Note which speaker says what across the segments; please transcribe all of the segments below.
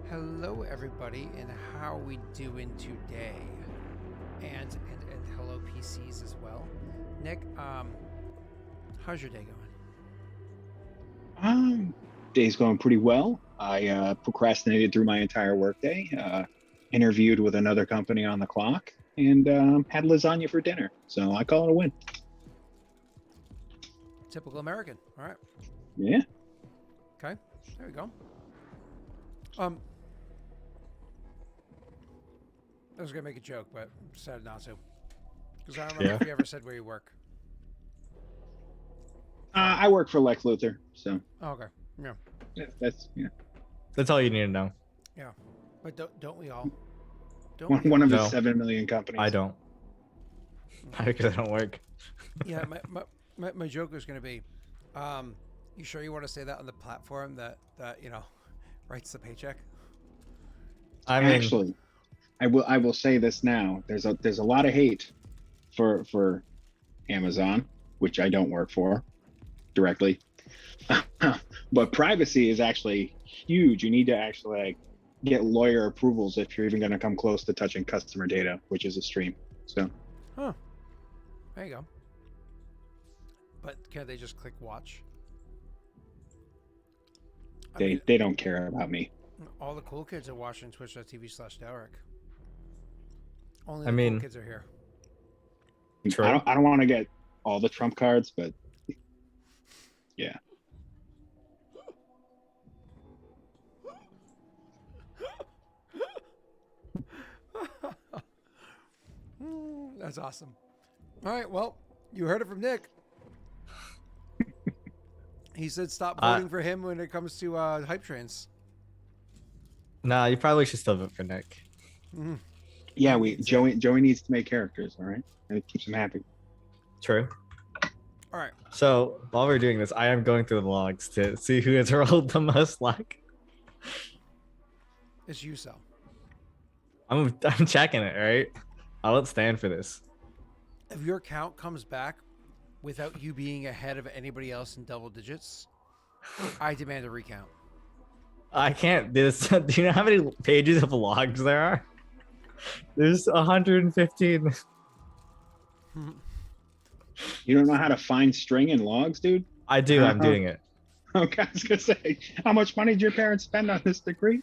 Speaker 1: Hello, everybody, and how are we doing today? And hello, PCs as well. Nick, how's your day going?
Speaker 2: Day's going pretty well. I procrastinated through my entire workday, interviewed with another company on the clock, and had lasagna for dinner. So I call it a win.
Speaker 1: Typical American. All right.
Speaker 2: Yeah.
Speaker 1: Okay. There we go. I was gonna make a joke, but decided not to, because I don't remember if you ever said where you work.
Speaker 2: I work for Lex Luthor, so
Speaker 1: Oh, okay. Yeah.
Speaker 2: that's.
Speaker 3: That's all you need to know.
Speaker 1: Yeah. But don't we all? Don't
Speaker 2: One,
Speaker 1: we
Speaker 2: one
Speaker 1: all?
Speaker 2: of the
Speaker 3: No.
Speaker 2: 7 million companies.
Speaker 3: I don't. Because I don't work.
Speaker 1: Yeah. My joke was gonna be, you sure you want to say that on the platform that writes the paycheck?
Speaker 3: I mean,
Speaker 2: Actually, I will say this now. There's a lot of hate for Amazon, which I don't work for directly. But privacy is actually huge. You need to actually get lawyer approvals if you're even going to come close to touching customer data, which is a stream. So
Speaker 1: Huh. There you go. But can't they just click watch?
Speaker 2: they don't care about me.
Speaker 1: All the cool kids are watching twitch.tv/Daelric. Only
Speaker 3: I
Speaker 1: the
Speaker 3: mean-
Speaker 1: cool kids are here.
Speaker 3: True.
Speaker 2: I don't want to get all the trump cards, but yeah.
Speaker 1: That's awesome. All right, well, you heard it from Nick. He said stop voting for him when it comes to hype trains.
Speaker 3: nah, you probably should still vote for Nick.
Speaker 2: Yeah,
Speaker 1: He needs
Speaker 2: Joey needs to make characters, all right? And it keeps him happy.
Speaker 3: True.
Speaker 1: All right.
Speaker 3: So while we're doing this, I am going through the logs to see who has rolled the most luck.
Speaker 1: It's you, Sal.
Speaker 3: I'm checking it, right? I won't stand for this.
Speaker 1: If your count comes back without you being ahead of anybody else in double digits, I demand a recount.
Speaker 3: I can't do this. Do you know how many pages of logs there are? There's 115.
Speaker 2: You don't know how to find string in logs, dude?
Speaker 3: I do. I'm doing it.
Speaker 2: Okay, I was gonna say, how much money did your parents spend on this degree?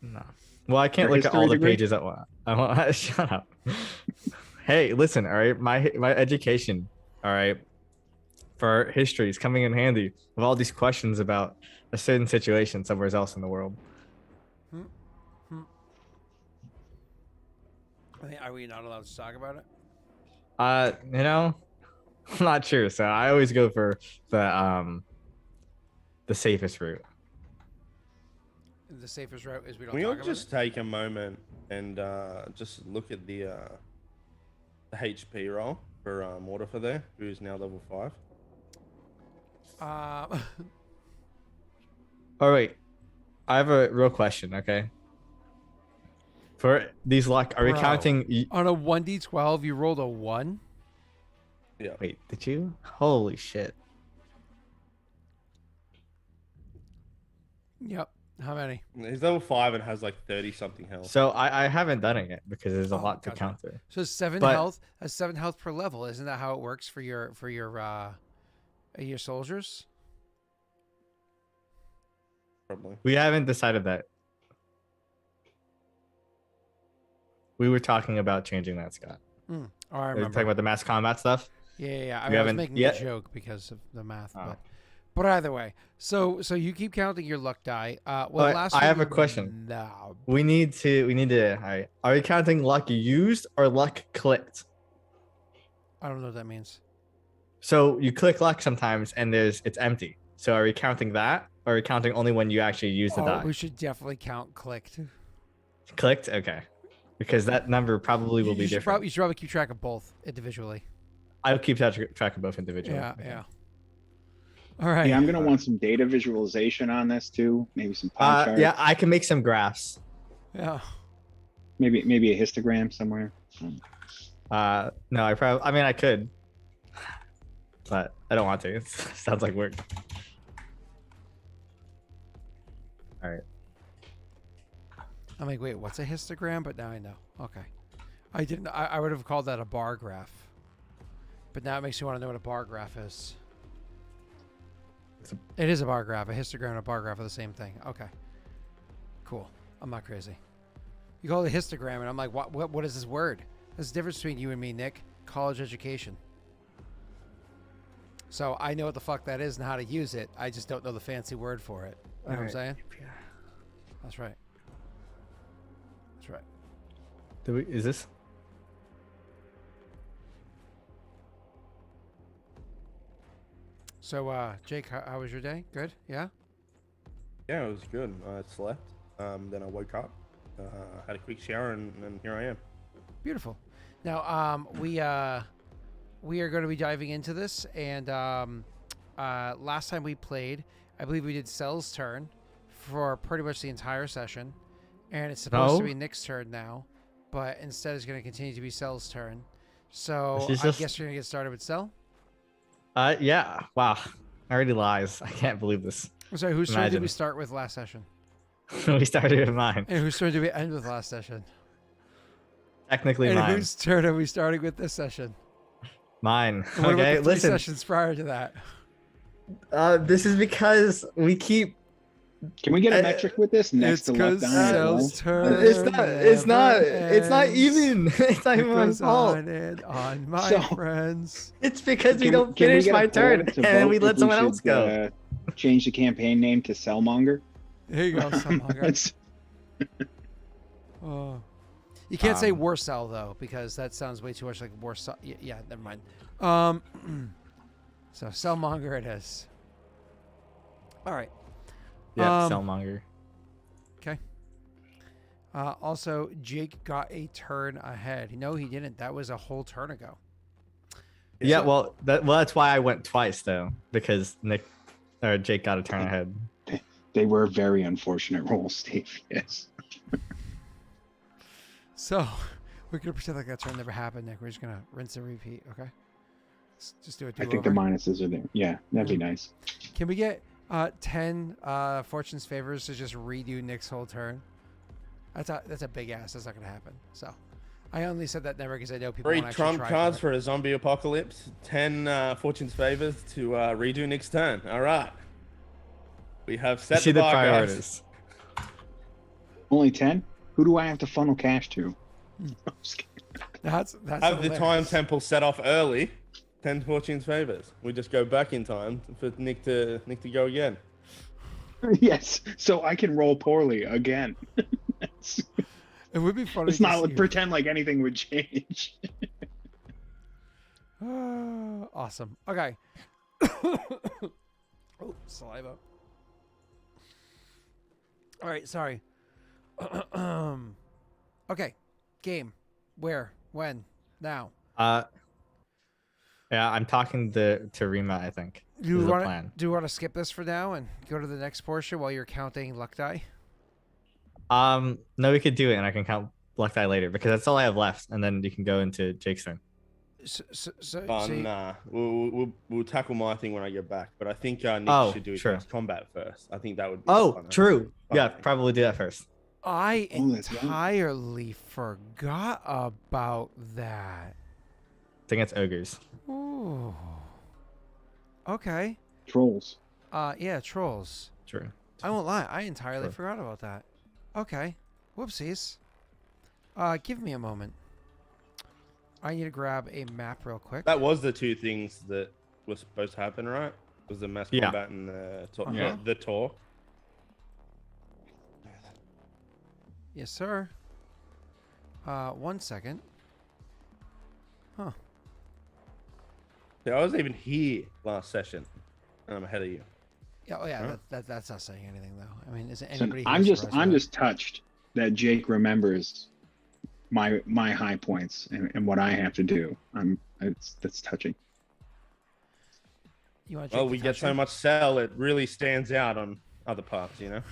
Speaker 3: No. Well, I can't
Speaker 2: Your
Speaker 3: look at all
Speaker 2: history
Speaker 3: the
Speaker 2: degree?
Speaker 3: pages at once. I won't. Shut up. Hey, listen. All right, my education. All right, for history is coming in handy with all these questions about a certain situation somewhere else in the world.
Speaker 1: I mean, are we not allowed to talk about it?
Speaker 3: I'm not sure. So I always go for the safest route.
Speaker 1: The safest route is we don't
Speaker 4: Can we
Speaker 1: talk
Speaker 4: all
Speaker 1: about
Speaker 4: just
Speaker 1: it.
Speaker 4: take a moment and just look at the HP roll for Mortifer there, who's now level 5?
Speaker 3: Oh wait, I have a real question. Okay. For these luck, are we
Speaker 1: Bro.
Speaker 3: counting?
Speaker 1: On a 1d12, you rolled a 1?
Speaker 4: Yeah.
Speaker 3: Wait, did you? Holy shit!
Speaker 1: Yep. How many?
Speaker 4: He's level 5 and has like 30 something health.
Speaker 3: So I haven't done it yet because there's a
Speaker 1: Oh,
Speaker 3: lot to
Speaker 1: gotcha.
Speaker 3: counter.
Speaker 1: So 7
Speaker 3: But-
Speaker 1: health. That's 7 health per level. Isn't that how it works for your soldiers?
Speaker 4: Probably.
Speaker 3: We haven't decided that. We were talking about changing that, Scott.
Speaker 1: Oh, I
Speaker 3: We were
Speaker 1: remember.
Speaker 3: talking about the mass combat stuff.
Speaker 1: Yeah. I
Speaker 3: We
Speaker 1: mean, I was
Speaker 3: haven't
Speaker 1: making
Speaker 3: yet?
Speaker 1: a joke because of the math,
Speaker 3: Oh.
Speaker 1: but either way. So you keep counting your luck die. Well,
Speaker 3: But
Speaker 1: last
Speaker 3: I
Speaker 1: week
Speaker 3: have a
Speaker 1: we-
Speaker 3: question.
Speaker 1: No.
Speaker 3: We need to. All right. Are we counting luck used or luck clicked?
Speaker 1: I don't know what that means.
Speaker 3: So you click luck sometimes and it's empty. So are we counting that or are we counting only when you actually use the die?
Speaker 1: We should definitely count clicked.
Speaker 3: Clicked? Okay. Because that number probably will be
Speaker 1: You should
Speaker 3: different.
Speaker 1: you should probably keep track of both individually.
Speaker 3: I'll keep track of both individually.
Speaker 1: Yeah. All right.
Speaker 2: Yeah, I'm gonna want some data visualization on this too. Maybe some pie charts.
Speaker 3: Yeah, I can make some graphs.
Speaker 1: Yeah.
Speaker 2: Maybe a histogram somewhere.
Speaker 3: No, I mean I could. But I don't want to. It sounds like work. All right.
Speaker 1: I'm like, wait, what's a histogram? But now I know. Okay. I didn't. I would have called that a bar graph. But now it makes me want to know what a bar graph is. It is a bar graph. A histogram and a bar graph are the same thing. Okay. Cool. I'm not crazy. You call it a histogram, and I'm like, what is this word? There's a difference between you and me, Nick. College education. So I know what the fuck that is and how to use it. I just don't know the fancy word for it. You know what I'm saying? That's right. That's right.
Speaker 3: Is this?
Speaker 1: So, Jake, how was your day? Good? Yeah?
Speaker 4: Yeah, it was good. I slept. Then I woke up, had a quick shower, and here I am.
Speaker 1: Beautiful. Now, we are going to be diving into this, and last time we played, I believe we did Cell's turn for pretty much the entire session, and it's supposed to be Nick's turn now, but instead it's going to continue to be Cell's turn. So I guess you're going to get started with Cell?
Speaker 3: Yeah. Wow. Already lies. I can't believe this.
Speaker 1: I'm sorry, whose turn did we start with last session?
Speaker 3: We started with mine.
Speaker 1: And whose turn did we end with last session?
Speaker 3: Technically
Speaker 1: and
Speaker 3: mine.
Speaker 1: Whose turn are we starting with this session?
Speaker 3: Mine.
Speaker 1: And what
Speaker 3: okay,
Speaker 1: about the 3
Speaker 3: listen.
Speaker 1: sessions prior to that?
Speaker 3: This is because we keep.
Speaker 2: Can we get a metric with this? Next to left eye.
Speaker 1: Cell's turn.
Speaker 3: It's not even. It's not even my fault.
Speaker 1: On and on, my friends.
Speaker 3: It's because we
Speaker 2: Can
Speaker 3: don't
Speaker 2: can we
Speaker 3: finish
Speaker 2: get a
Speaker 3: my
Speaker 2: poll
Speaker 3: turn
Speaker 2: to
Speaker 3: and then
Speaker 2: vote
Speaker 3: we
Speaker 2: if
Speaker 3: let someone
Speaker 2: should,
Speaker 3: else go.
Speaker 2: Change the campaign name to Cellmonger.
Speaker 1: Here you go, Cellmonger. Oh. You can't say Warcell though, because that sounds way too much like Warsaw. Yeah, never mind. So Cellmonger it is. All right.
Speaker 3: Yeah, Cellmonger.
Speaker 1: Okay. Also, Jake got a turn ahead. No, he didn't. That was a whole turn ago.
Speaker 3: Yeah, well, that's why I went twice though, because Jake got a turn ahead.
Speaker 2: They were very unfortunate rolls, Steve. Yes.
Speaker 1: So we're gonna pretend like that turn never happened, Nick. We're just gonna rinse and repeat, okay? Let's just do it.
Speaker 2: I think the minuses are there. Yeah, that'd be nice.
Speaker 1: Can we get 10 Fortune's favors to just redo Nick's whole turn? That's a big ass. That's not gonna happen. So I only said that never because I know people.
Speaker 4: 3
Speaker 1: won't actually
Speaker 4: trump
Speaker 1: try
Speaker 4: cards
Speaker 1: it.
Speaker 4: for a zombie apocalypse. 10 Fortune's favors to redo Nick's turn. All right. We have set
Speaker 3: See
Speaker 4: the
Speaker 3: the
Speaker 4: bar, guys.
Speaker 3: priorities.
Speaker 2: Only 10? Who do I have to funnel cash to?
Speaker 1: That's
Speaker 4: Have the
Speaker 1: hilarious.
Speaker 4: time temple set off early. 10 Fortune's favors. We just go back in time for Nick to go again.
Speaker 2: Yes, so I can roll poorly again.
Speaker 1: It would be funny.
Speaker 2: Let's
Speaker 1: to
Speaker 2: not
Speaker 1: see.
Speaker 2: pretend like anything would change.
Speaker 1: Awesome. Okay. Oh, saliva. All right, sorry. Okay. Game. Where? When? Now.
Speaker 3: Yeah, I'm talking to Rima, I think.
Speaker 1: Do you
Speaker 3: is the
Speaker 1: want
Speaker 3: plan.
Speaker 1: to skip this for now and go to the next portion while you're counting luck die?
Speaker 3: No, we could do it, and I can count luck die later because that's all I have left, and then you can go into Jake's turn.
Speaker 4: Nah, we'll tackle my thing when I get back. But I think Nick should do his next combat first. I think that would be
Speaker 3: true. Yeah, probably do that first.
Speaker 1: I entirely forgot about that.
Speaker 3: I think it's ogres.
Speaker 1: Ooh. Okay.
Speaker 2: Trolls.
Speaker 1: Yeah, trolls.
Speaker 3: True.
Speaker 1: I won't lie. I entirely forgot about that. Okay. Whoopsies. Give me a moment. I need to grab a map real quick.
Speaker 4: That was the 2 things that were supposed to happen, right? Was the mass combat and the talk.
Speaker 1: Yes, sir. 1 second. Huh.
Speaker 4: Yeah, I was even here last session, and I'm ahead of you.
Speaker 1: Yeah, oh yeah,
Speaker 4: Huh?
Speaker 1: that's not saying anything though. I mean, is it
Speaker 2: So
Speaker 1: anybody?
Speaker 2: I'm
Speaker 1: here
Speaker 2: just
Speaker 1: surprised by that?
Speaker 2: touched that Jake remembers my high points and what I have to do. That's touching.
Speaker 1: You want
Speaker 4: Well, we get so much cell, it really stands out on other parts, you know?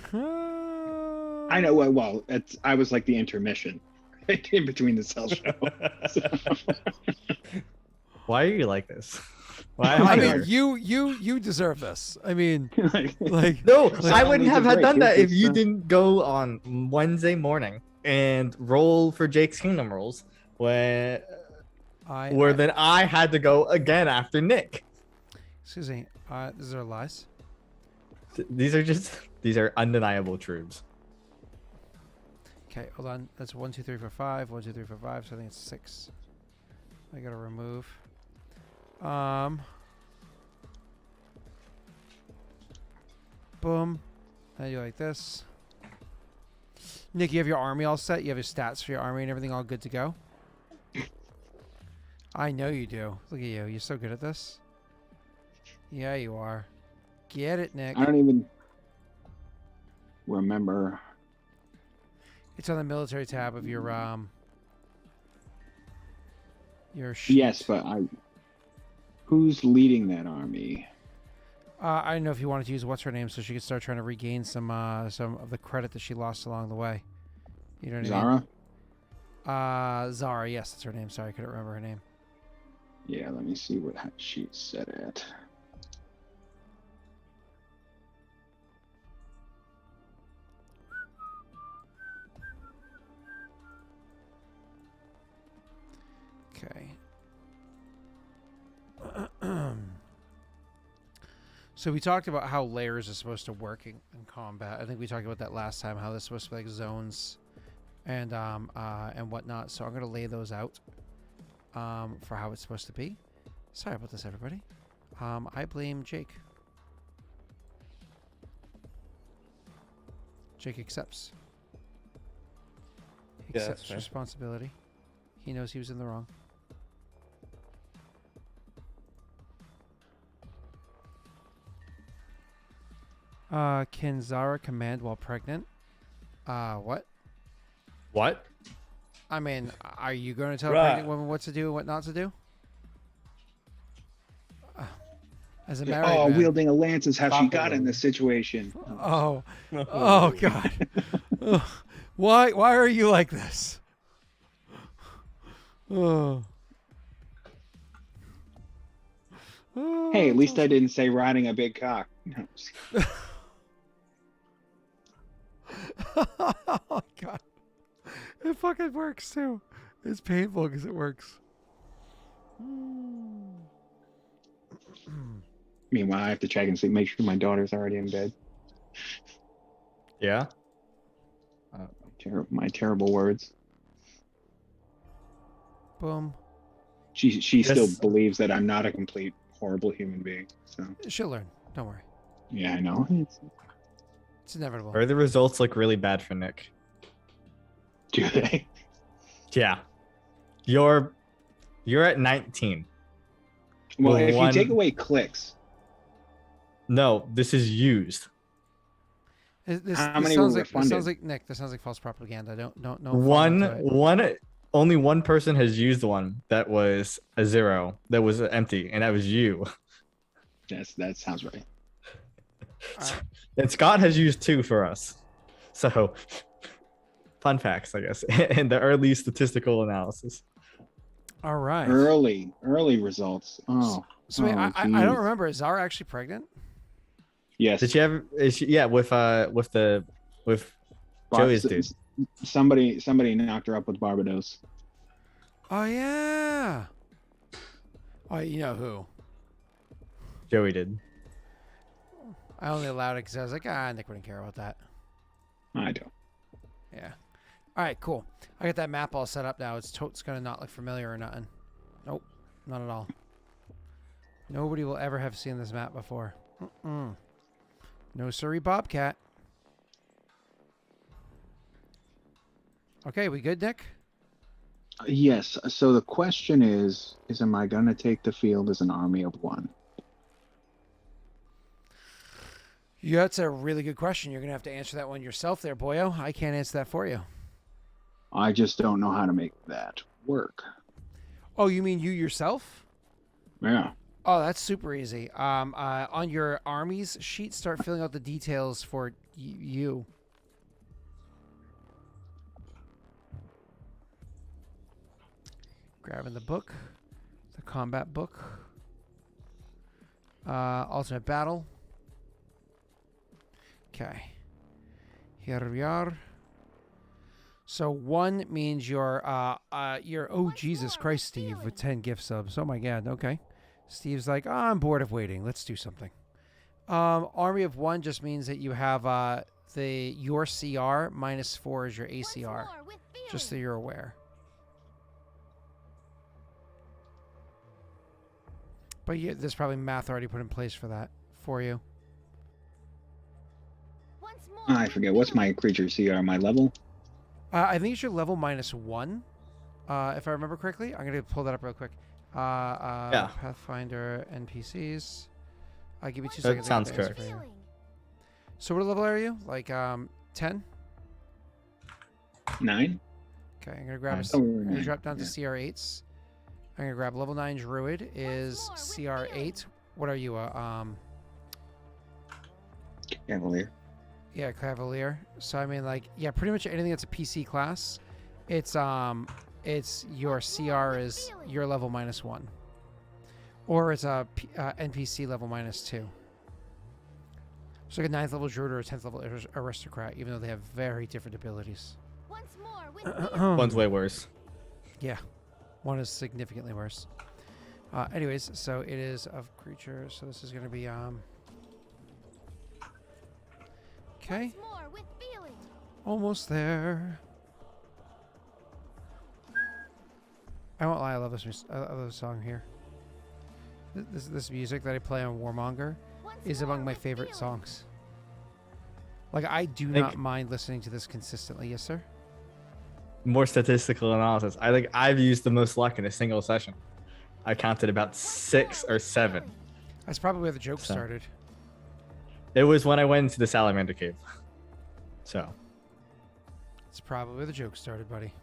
Speaker 2: I know. Well, I was like the intermission in between the cell show.
Speaker 3: Why are you like this? Why am
Speaker 1: I
Speaker 3: I
Speaker 1: mean,
Speaker 3: here?
Speaker 1: you deserve this. I mean,
Speaker 2: Like,
Speaker 3: No,
Speaker 1: like
Speaker 3: I
Speaker 2: someone
Speaker 3: wouldn't
Speaker 2: needs a
Speaker 3: have had
Speaker 2: break.
Speaker 3: done
Speaker 2: Here's
Speaker 3: that if
Speaker 2: this,
Speaker 3: you didn't go on Wednesday morning and roll for Jake's Kingdom rules when where
Speaker 1: I
Speaker 3: then I had to go again after Nick.
Speaker 1: excuse me. These are lies.
Speaker 3: These are undeniable truths.
Speaker 1: Okay, hold on. That's 1, 2, 3, 4, 5. 1, 2, 3, 4, 5. So I think it's 6. I gotta remove. Boom. Now you like this. Nick, you have your army all set. You have your stats for your army and everything all good to go. I know you do. Look at you. You're so good at this. Yeah, you are. Get it, Nick.
Speaker 2: I don't even remember.
Speaker 1: It's on the military tab of your sheet.
Speaker 2: Yes, but who's leading that army?
Speaker 1: I don't know if you wanted to use what's her name so she could start trying to regain some of the credit that she lost along the way. You know what I mean?
Speaker 2: Zara?
Speaker 1: Zara, yes, that's her name. Sorry, I couldn't remember her name.
Speaker 2: Yeah, let me see what she's set at.
Speaker 1: Okay. So we talked about how layers are supposed to work in combat. I think we talked about that last time, how there's supposed to be like zones and whatnot. So I'm gonna lay those out for how it's supposed to be. Sorry about this, everybody. I blame Jake. Jake accepts. He
Speaker 4: Yeah, that's
Speaker 1: accepts
Speaker 4: fair.
Speaker 1: responsibility. He knows he was in the wrong. Can Zara command while pregnant? What?
Speaker 3: What?
Speaker 1: I mean, are you going to tell
Speaker 4: Right.
Speaker 1: pregnant women what to do and what not to do? As a married
Speaker 2: Oh,
Speaker 1: man.
Speaker 2: wielding a lance is how she
Speaker 4: Stop it,
Speaker 2: got in
Speaker 4: Lou.
Speaker 2: this situation.
Speaker 1: Oh, oh God. Ugh. Why are you like this? Oh. Oh,
Speaker 2: Hey, at
Speaker 1: that's
Speaker 2: least I
Speaker 1: awesome.
Speaker 2: didn't say riding a big cock. No.
Speaker 1: Oh my God. It fucking works too. It's painful because it works.
Speaker 2: Meanwhile, I have to check and see, make sure my daughter's already in bed.
Speaker 3: Yeah.
Speaker 2: My terrible words.
Speaker 1: Boom.
Speaker 2: She still
Speaker 3: Yes.
Speaker 2: believes that I'm not a complete horrible human being. So
Speaker 1: She'll learn. Don't worry.
Speaker 2: yeah, I know.
Speaker 1: It's inevitable.
Speaker 3: Or the results look really bad for Nick.
Speaker 2: Do they?
Speaker 3: Yeah. You're at 19.
Speaker 2: Well,
Speaker 3: Well,
Speaker 2: if you take
Speaker 3: one-
Speaker 2: away clicks,
Speaker 3: No, this is used.
Speaker 1: This
Speaker 2: How many
Speaker 1: sounds
Speaker 2: were
Speaker 1: like this sounds
Speaker 2: refunded?
Speaker 1: like Nick. This sounds like false propaganda. Don't fall into it.
Speaker 3: Only one person has used one that was a 0, that was empty, and that was you.
Speaker 2: that sounds right.
Speaker 1: Alright.
Speaker 3: And Scott has used 2 for us. So, fun facts, I guess, in the early statistical analysis.
Speaker 1: All right.
Speaker 2: Early results. Oh,
Speaker 1: So wait,
Speaker 2: oh,
Speaker 1: I don't
Speaker 2: geez.
Speaker 1: remember. Is Zara actually pregnant?
Speaker 2: Yes.
Speaker 3: Did she have? Yeah, with
Speaker 2: But
Speaker 3: Joey's dude.
Speaker 2: Somebody knocked her up with Barbados.
Speaker 1: Oh yeah. Oh, you know who?
Speaker 3: Joey did.
Speaker 1: I only allowed it because I was like, Nick wouldn't care about that.
Speaker 2: I don't.
Speaker 1: Yeah. All right, cool. I got that map all set up now. It's gonna not look familiar or nothing. Nope, not at all. Nobody will ever have seen this map before. No siree, Bobcat. Okay, we good, Nick?
Speaker 2: Yes. So the question is am I going to take the field as an army of one?
Speaker 1: Yeah, that's a really good question. You're gonna have to answer that one yourself, there, boyo. I can't answer that for you.
Speaker 2: I just don't know how to make that work.
Speaker 1: Oh, you mean you yourself?
Speaker 2: Yeah.
Speaker 1: Oh, that's super easy. On your armies sheet, start filling out the details for you. Grabbing the book, the combat book. Ultimate battle. Okay. Here we are. So 1 means you're oh Jesus Christ, Steve, with 10 gift subs. Oh my God. Okay. Steve's like, oh, I'm bored of waiting. Let's do something. Army of 1 just means that you have your CR -4 is your ACR. Just so you're aware. But there's probably math already put in place for that for you.
Speaker 2: I forget. What's my creature CR? My level?
Speaker 1: I think it's your level -1, if I remember correctly. I'm going to pull that up real quick.
Speaker 3: Yeah.
Speaker 1: Pathfinder NPCs. I'll give you 2
Speaker 3: That
Speaker 1: seconds.
Speaker 3: sounds
Speaker 1: to get the answer
Speaker 3: correct.
Speaker 1: for you. So what level are you? Like 10?
Speaker 2: 9?
Speaker 1: Okay, I'm going to grab
Speaker 3: Nice.
Speaker 1: I'm
Speaker 2: Oh,
Speaker 1: going to
Speaker 2: 9.
Speaker 1: drop down to
Speaker 2: Yeah.
Speaker 1: CR8s. I'm going to grab level 9 Druid is CR8. What are you?
Speaker 2: Cavalier.
Speaker 1: Yeah, Cavalier. So I mean, like, yeah, pretty much anything that's a PC class, it's your CR is your level -1, or it's a NPC level -2. So like a 9th level druid or a 10th level aristocrat, even though they have very different abilities.
Speaker 3: One's way worse.
Speaker 1: Yeah, one is significantly worse. Anyways, so it is of creature. So this is going to be okay. Almost there. I won't lie, I love this. I love this song here. This music that I play on Warmonger is among my favorite songs. Like, I do not mind listening to this consistently. Yes, sir.
Speaker 3: More statistical analysis. I think I've used the most luck in a single session. I counted about 6 or 7.
Speaker 1: That's probably where the joke
Speaker 3: So.
Speaker 1: started.
Speaker 3: It was when I went into the salamander cave. So.
Speaker 1: It's probably where the joke started, buddy.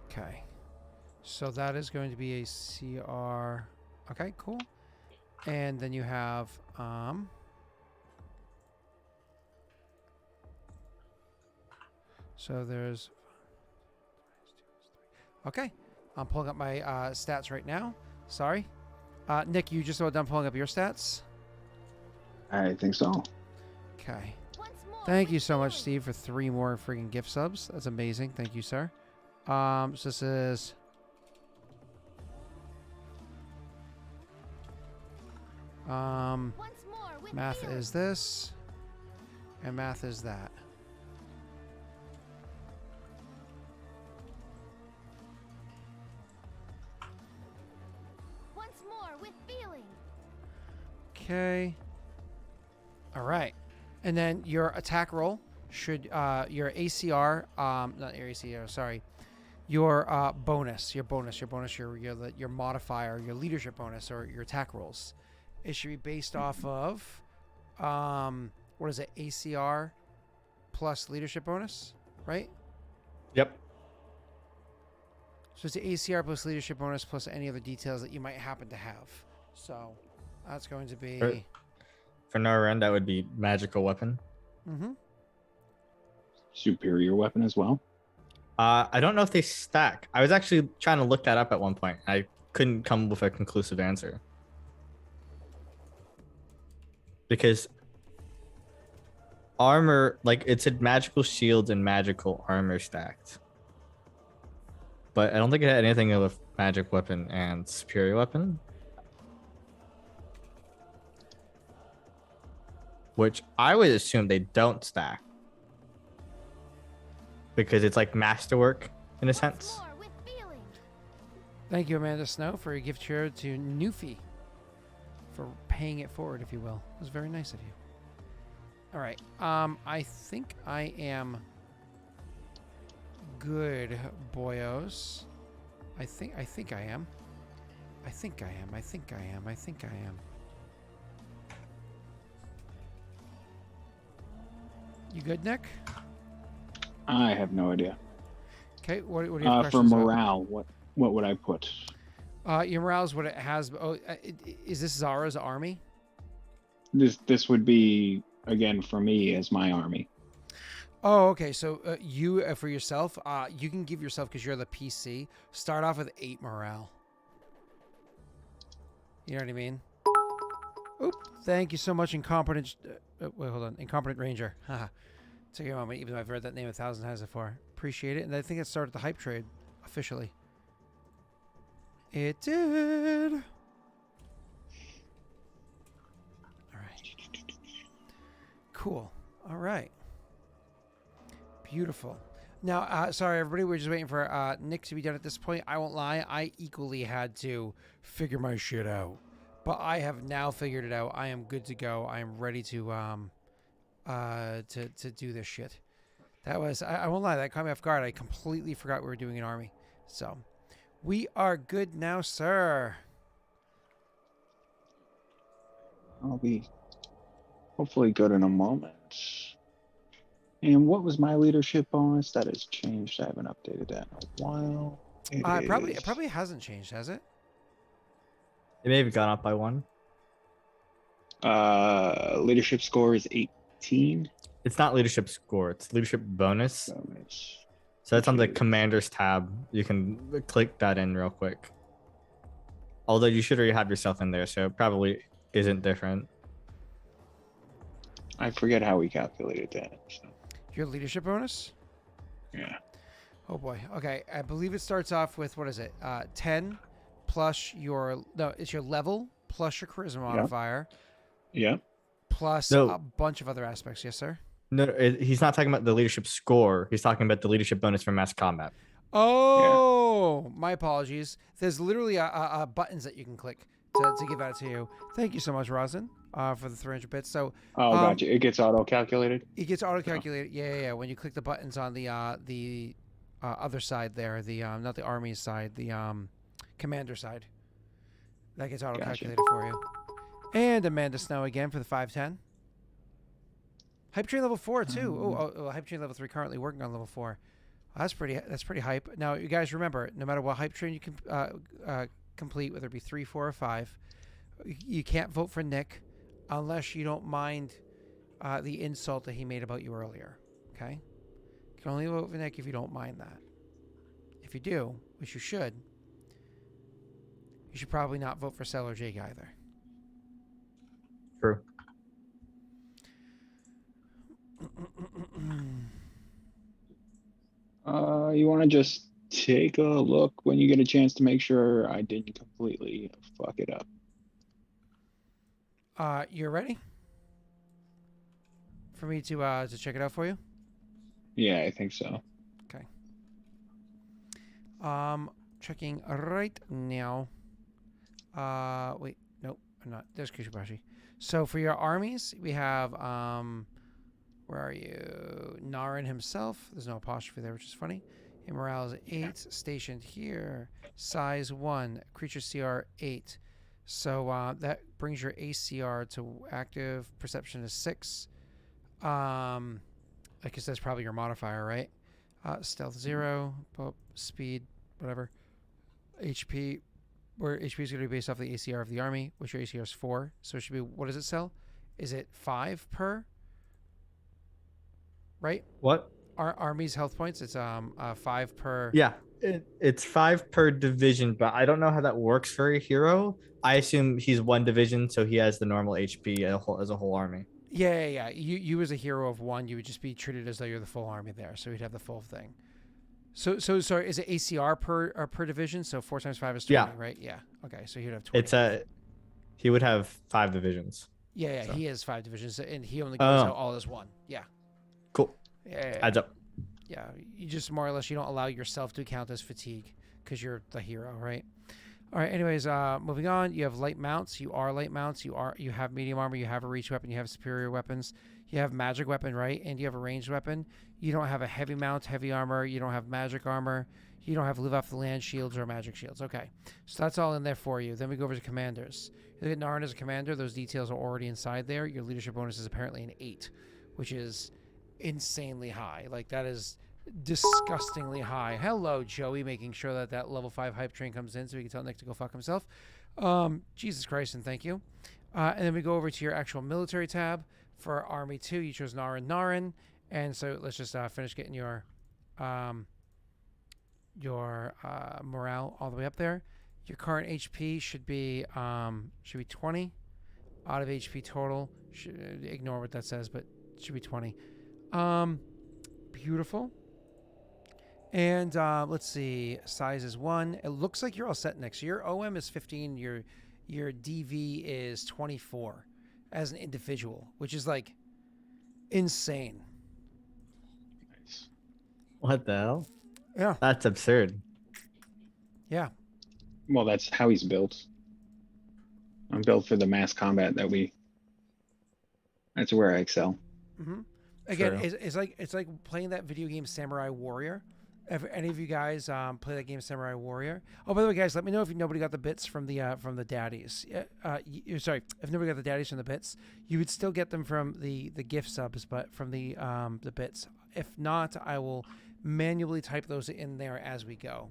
Speaker 1: Okay. So that is going to be a CR. Okay, cool. And then you have so there's okay. I'm pulling up my stats right now. Sorry. Nick, you just about done pulling up your stats?
Speaker 2: I think so.
Speaker 1: Okay. Thank you so much, Steve, for 3 more freaking gift subs. That's amazing. Thank you, sir. So this is math is this, and math is that. Okay. All right. And then your attack roll should your ACR not your ACR, sorry. Your bonus, your modifier, your leadership bonus, or your attack rolls. It should be based off of what is it, ACR plus leadership bonus, right?
Speaker 3: Yep.
Speaker 1: So it's the ACR plus leadership bonus plus any other details that you might happen to have. So that's going to be
Speaker 3: For Noren, that would be magical weapon.
Speaker 1: mm-hmm.
Speaker 2: Superior weapon as well.
Speaker 3: I don't know if they stack. I was actually trying to look that up at one point. I couldn't come with a conclusive answer. Because armor, like, it said magical shields and magical armor stacked. But I don't think it had anything of a magic weapon and superior weapon. Which I would assume they don't stack. Because it's like masterwork in a sense.
Speaker 1: Thank you, Amanda Snow, for your gift share to Newfie for paying it forward, if you will. It was very nice of you. All right. I think I am good, boyos. I think I am. I think I am. You good, Nick?
Speaker 2: I have no idea.
Speaker 1: Okay. What are your
Speaker 2: For
Speaker 1: questions?
Speaker 2: morale, what would I put?
Speaker 1: Your morale is what it has. Oh, is this Zara's army?
Speaker 2: This would be again for me as my army.
Speaker 1: Oh, okay. So you for yourself, you can give yourself because you're the PC. Start off with 8 morale. You know what I mean? Oop! Thank you so much, incompetent. Wait, hold on, incompetent ranger. Haha. Take a moment, even though I've read that name 1,000 times before. Appreciate it, and I think it started the hype trade officially. It did. All right. Cool. All right. Beautiful. Now, sorry, everybody. We're just waiting for Nick to be done at this point. I won't lie. I equally had to figure my shit out. But I have now figured it out. I am good to go. I am ready to do this shit. That was, I won't lie, that caught me off guard. I completely forgot we were doing an army. So, we are good now, sir.
Speaker 2: I'll be hopefully good in a moment. And what was my leadership bonus? That has changed. I haven't updated that in a while.
Speaker 1: It probably hasn't changed, has it?
Speaker 3: It may have gone up by 1.
Speaker 2: Leadership score is 18.
Speaker 3: It's not leadership score. It's leadership bonus.
Speaker 2: Bonus.
Speaker 3: So that's on the
Speaker 2: Okay.
Speaker 3: commanders tab. You can click that in real quick. Although you should already have yourself in there, so it probably isn't different.
Speaker 2: I forget how we calculated that. So,
Speaker 1: Your leadership bonus?
Speaker 2: yeah.
Speaker 1: Oh boy. Okay, I believe it starts off with, what is it? 10 plus your, no, it's your level plus your charisma modifier
Speaker 2: Yeah.
Speaker 1: plus
Speaker 3: No.
Speaker 1: a bunch of other aspects. Yes, sir?
Speaker 3: No, he's not talking about the leadership score. He's talking about the leadership bonus from mass combat.
Speaker 1: Oh, my apologies. There's literally a buttons that you can click to give out to you. Thank you so much, Rosin, for the 300 bits. So
Speaker 2: Oh, gotcha. It gets auto calculated.
Speaker 1: it gets auto-calculated. Yeah. When you click the buttons on the other side there, the not the army's side, the commander side, that gets auto-calculated for you. And Amanda Snow again for the 510. Hype train level 4 too. Oh, hype train level 3 currently working on level 4. That's pretty hype. Now you guys remember, no matter what hype train you can complete, whether it be 3, 4, or 5, you can't vote for Nick unless you don't mind the insult that he made about you earlier. Okay, you can only vote for Nick if you don't mind that. If you do, which you should probably not vote for Cell or Jake either.
Speaker 3: True.
Speaker 2: You want to just take a look when you get a chance to make sure I didn't completely fuck it up.
Speaker 1: You're ready for me to check it out for you?
Speaker 2: Yeah, I think so.
Speaker 1: Checking right now. Wait, nope, I'm not. There's Kushibashi. So for your armies, we have where are you? Narin himself. There's no apostrophe there, which is funny. And morale is 8, stationed here. Size 1, creature CR 8. So that brings your ACR to active. Perception is 6. I guess that's probably your modifier, right? Stealth 0, speed, whatever. HP, where HP is going to be based off the ACR of the army, which your ACR is 4. So it should be, what does it sell? Is it 5 per? Right?
Speaker 3: What?
Speaker 1: Our army's health points, it's 5 per.
Speaker 3: Yeah, it's 5 per division, but I don't know how that works for a hero. I assume he's 1 division, so he has the normal HP as a whole army.
Speaker 1: Yeah. You as a hero of 1, you would just be treated as though you're the full army there, so you'd have the full thing. So sorry, is it ACR per division? So 4 times 5 is 20,
Speaker 3: Yeah.
Speaker 1: right? Yeah. Okay, so he'd have 20.
Speaker 3: He would have 5 divisions.
Speaker 1: Yeah,
Speaker 3: so.
Speaker 1: he has 5 divisions, and he only goes
Speaker 3: Oh.
Speaker 1: out all as 1. Yeah.
Speaker 3: Cool.
Speaker 1: Yeah.
Speaker 3: Adds up.
Speaker 1: Yeah, you just more or less you don't allow yourself to count as fatigue because you're the hero, right? All right. Anyways, moving on. You have light mounts. You are light mounts. You have medium armor. You have a reach weapon. You have superior weapons. You have magic weapon, right? And you have a ranged weapon. You don't have a heavy mount, heavy armor. You don't have magic armor. You don't have live off the land shields or magic shields. Okay, so that's all in there for you. Then we go over to commanders. You look at Narin as a commander. Those details are already inside there. Your leadership bonus is apparently an 8, which is insanely high. Like that is disgustingly high. Hello, Joey, making sure that level 5 hype train comes in so we can tell Nick to go fuck himself. Jesus Christ, and thank you. And then we go over to your actual military tab. For Army 2, you chose Narin. And so let's just finish getting um, your morale all the way up there. Your current HP should be 20 out of HP total. Ignore what that says, but it should be 20. Beautiful. And let's see, size is 1. It looks like you're all set next. So your OM is 15. Your DV is 24 as an individual, which is like insane.
Speaker 2: Nice.
Speaker 3: What the hell?
Speaker 1: Yeah.
Speaker 3: That's absurd.
Speaker 1: Yeah.
Speaker 2: Well, that's how he's built. I'm built for the mass combat that's where I excel.
Speaker 1: Mm-hmm. Again,
Speaker 3: True.
Speaker 1: it's like playing that video game Samurai Warrior. If any of you guys play that game Samurai Warrior. Oh, by the way, guys, let me know if nobody got the bits from the daddies. Sorry, if nobody got the daddies from the bits, you would still get them from the gift subs, but from the bits. If not, I will manually type those in there as we go.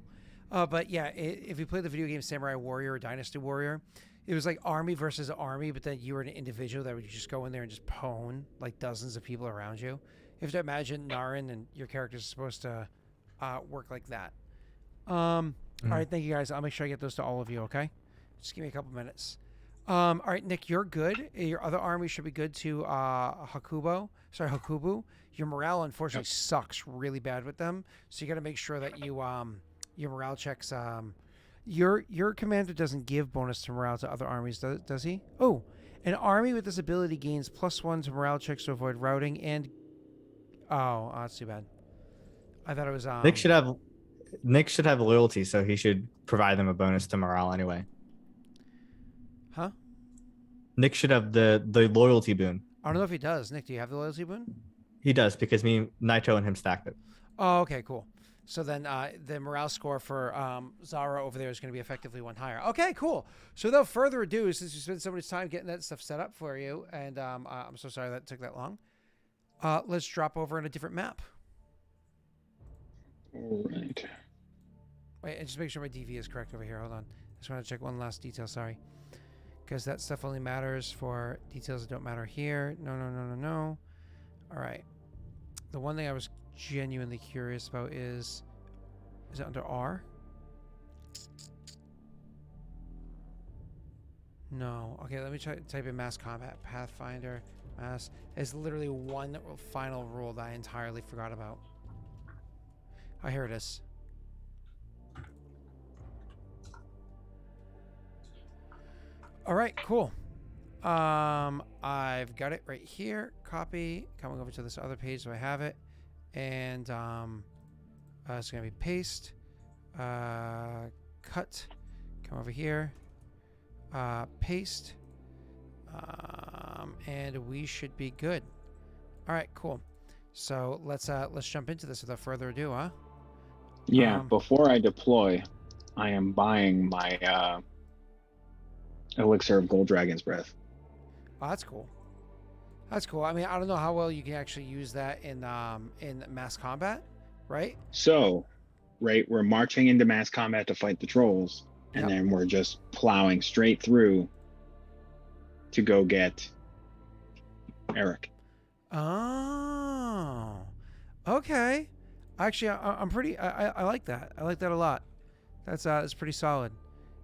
Speaker 1: But yeah, if you play the video game Samurai Warrior or Dynasty Warrior, it was like army versus army, but then you were an individual that would just go in there and just pwn like dozens of people around you. You have to imagine Naren and your characters are supposed to work like that. All right, thank you guys. I'll make sure I get those to all of you, okay? Just give me a couple minutes. All right, Nick, you're good. Your other army should be good to Hakubu. Your morale, unfortunately, sucks really bad with them. So you got to make sure that you your morale checks. Your commander doesn't give bonus to morale to other armies, does he? Oh, an army with this ability gains +1 to morale checks to avoid routing and. Oh, that's too bad. I thought it was.
Speaker 3: Nick should have loyalty, so he should provide them a bonus to morale anyway.
Speaker 1: Huh?
Speaker 3: Nick should have the loyalty boon.
Speaker 1: I don't know if he does. Nick, do you have the loyalty boon?
Speaker 3: He does because me, Naito, and him stacked it.
Speaker 1: Oh, okay, cool. So then the morale score for Zara over there is going to be effectively 1 higher. Okay, cool. So without further ado, since you spent so much time getting that stuff set up for you, and I'm so sorry that took that long, let's drop over on a different map.
Speaker 2: All right.
Speaker 1: Wait, and just make sure my DV is correct over here. Hold on. I just want to check one last detail, sorry. Because that stuff only matters for details that don't matter here. No. All right. The one thing I was genuinely curious about is it under R? No. Okay, let me try type in mass combat. Pathfinder, mass. There's literally one final rule that I entirely forgot about. Oh, here it is. All right, cool. I've got it right here. Copy. Coming over to this other page so I have it. And it's going to be paste. Cut. Come over here. Paste. And we should be good. All right, cool. So let's jump into this without further ado, huh?
Speaker 2: Yeah, before I deploy, I am buying my elixir of Gold Dragon's Breath.
Speaker 1: Oh, that's cool. That's cool. I mean, I don't know how well you can actually use that in mass combat, right?
Speaker 2: So, right, we're marching into mass combat to fight the trolls, and then we're just plowing straight through to go get Eric.
Speaker 1: Oh, okay. Actually, I'm pretty. I like that. I like that a lot. That's pretty solid.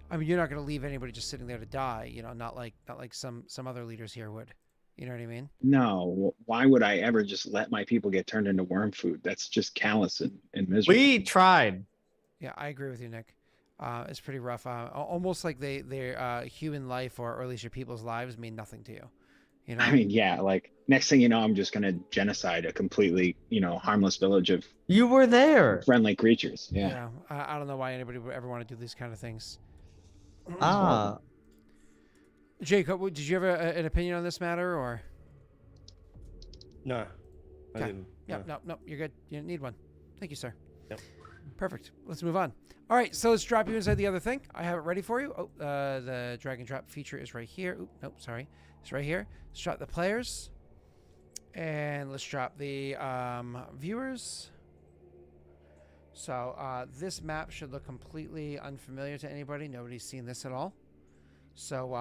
Speaker 1: I mean, you're not going to leave anybody just sitting there to die. You know, not like some other leaders here would. You know what I mean?
Speaker 2: No, why would I ever just let my people get turned into worm food? That's just callous and miserable.
Speaker 3: We tried.
Speaker 1: Yeah, I agree with you, Nick. It's pretty rough. Almost like their human life, or at least your people's lives, mean nothing to you. You know?
Speaker 2: I mean, yeah, like next thing you know, I'm just gonna genocide a completely, harmless village of
Speaker 3: You were there.
Speaker 2: friendly creatures. Yeah.
Speaker 1: Yeah. I don't know why anybody would ever want to do these kind of things. Jacob, did you have an opinion on this matter, or?
Speaker 4: No, I
Speaker 1: Okay.
Speaker 4: didn't.
Speaker 1: Yeah,
Speaker 4: no.
Speaker 1: no, you're good. You don't need one. Thank you, sir.
Speaker 4: Yep.
Speaker 1: Perfect. Let's move on. All right, so let's drop you inside the other thing. I have it ready for you. Oh, the drag and drop feature is right here. Oop, nope, sorry. It's right here. Let's drop the players. And let's drop the viewers. So this map should look completely unfamiliar to anybody. Nobody's seen this at all. So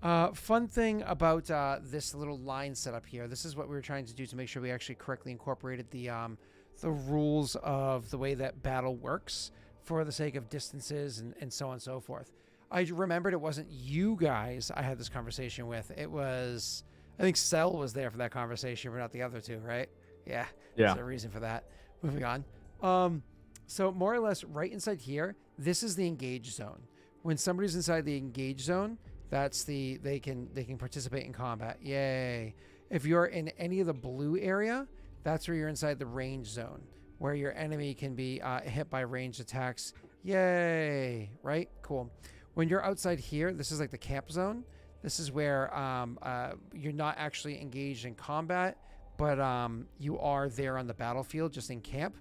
Speaker 1: Fun thing about this little line setup here. This is what we were trying to do to make sure we actually correctly incorporated the rules of the way that battle works for the sake of distances and so on and so forth. I remembered it wasn't you guys I had this conversation with. It was, I think Cell was there for that conversation, but not the other two, right? Yeah.
Speaker 3: Yeah.
Speaker 1: There's a reason for that. Moving on. So more or less right inside here, this is the engage zone. When somebody's inside the engage zone, that's they can participate in combat. Yay. If you're in any of the blue area, that's where you're inside the range zone, where your enemy can be hit by ranged attacks. Yay. Right? Cool. When you're outside here, this is like the camp zone. This is where you're not actually engaged in combat, but you are there on the battlefield, just in camp.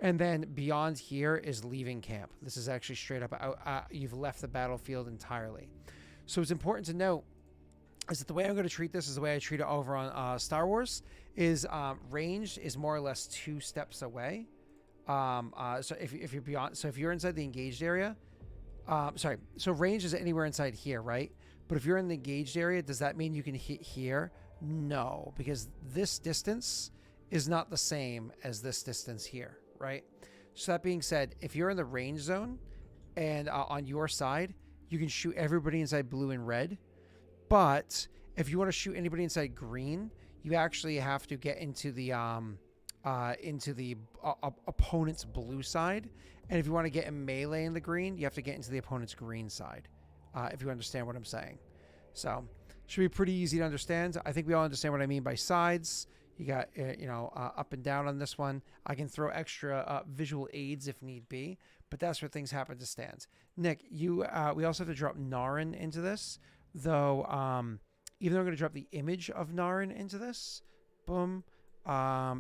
Speaker 1: And then beyond here is leaving camp. This is actually straight up out. You've left the battlefield entirely. So it's important to note is that the way I'm going to treat this is the way I treat it over on Star Wars. Is ranged is more or less 2 steps away. So if you're beyond, so if you're inside the engaged area, so range is anywhere inside here, right? But if you're in the engaged area, does that mean you can hit here? No, because this distance is not the same as this distance here, right? So that being said, if you're in the range zone and on your side, you can shoot everybody inside blue and red. But if you want to shoot anybody inside green, you actually have to get into the opponent's blue side. And if you want to get in melee in the green, you have to get into the opponent's green side, if you understand what I'm saying. So should be pretty easy to understand. I think we all understand what I mean by sides. You got, up and down on this one. I can throw extra visual aids if need be, but that's where things happen to stand. Nick, we also have to drop Narin into this, though. Even though I'm going to drop the image of Narin into this, boom.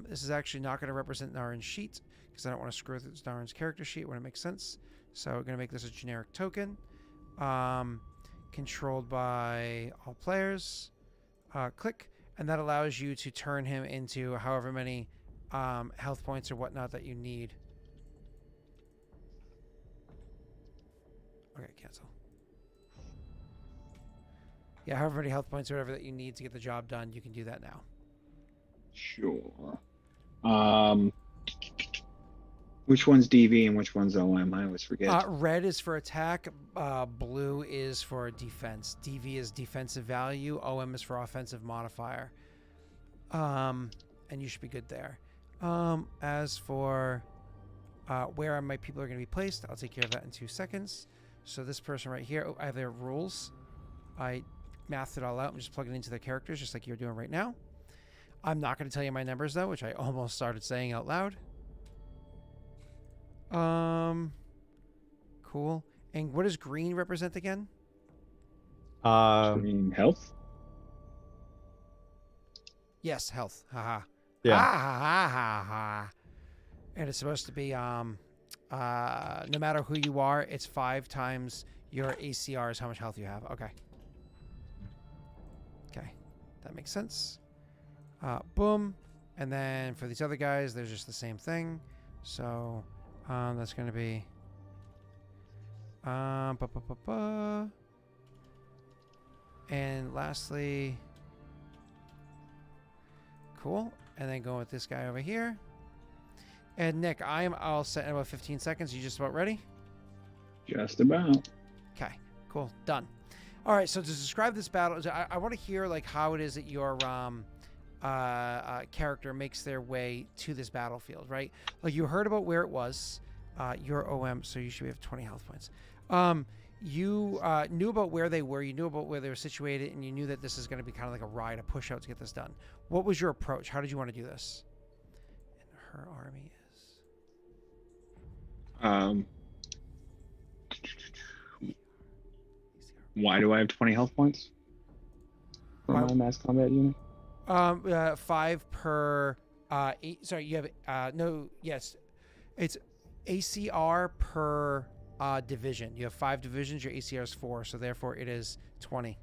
Speaker 1: This is actually not going to represent Narin's sheet because I don't want to screw with Narin's character sheet when it makes sense. So we're going to make this a generic token, controlled by all players. Click. And that allows you to turn him into however many health points or whatnot that you need. Okay, cancel. Yeah, however many health points or whatever that you need to get the job done, you can do that now.
Speaker 2: Sure. Which one's DV and which one's OM? I always forget.
Speaker 1: Red is for attack. Blue is for defense. DV is defensive value. OM is for offensive modifier. And you should be good there. As for where my people are going to be placed, I'll take care of that in 2 seconds. So this person right here, I have their rules. I mathed it all out and just plug it into their characters, just like you're doing right now. I'm not going to tell you my numbers though, which I almost started saying out loud. Cool. And what does green represent again?
Speaker 2: Green health.
Speaker 1: Yes, health. Haha.
Speaker 3: Yeah.
Speaker 1: Ha ha ha ha. And it's supposed to be no matter who you are, it's 5 times your ACR is how much health you have. Okay. Okay. That makes sense. Boom. And then for these other guys, there's just the same thing. So that's going to be and lastly, cool. And then go with this guy over here. And Nick, I am all set in about 15 seconds. You just about ready?
Speaker 2: Just about.
Speaker 1: Okay, cool, done. All right, so to describe this battle, I want to hear like how it is that your character makes their way to this battlefield, right? Like you heard about where it was, your OM, so you should have 20 health points. You knew about where they were, you knew about where they were situated, and you knew that this is going to be kind of like a ride, a push out to get this done. What was your approach? How did you want to do this? And her army is...
Speaker 2: Why do I have 20 health points for my mass combat unit?
Speaker 1: 5 per 8. Sorry, you have no. Yes, it's ACR per division. You have 5 divisions. Your ACR is 4, so therefore it is 20.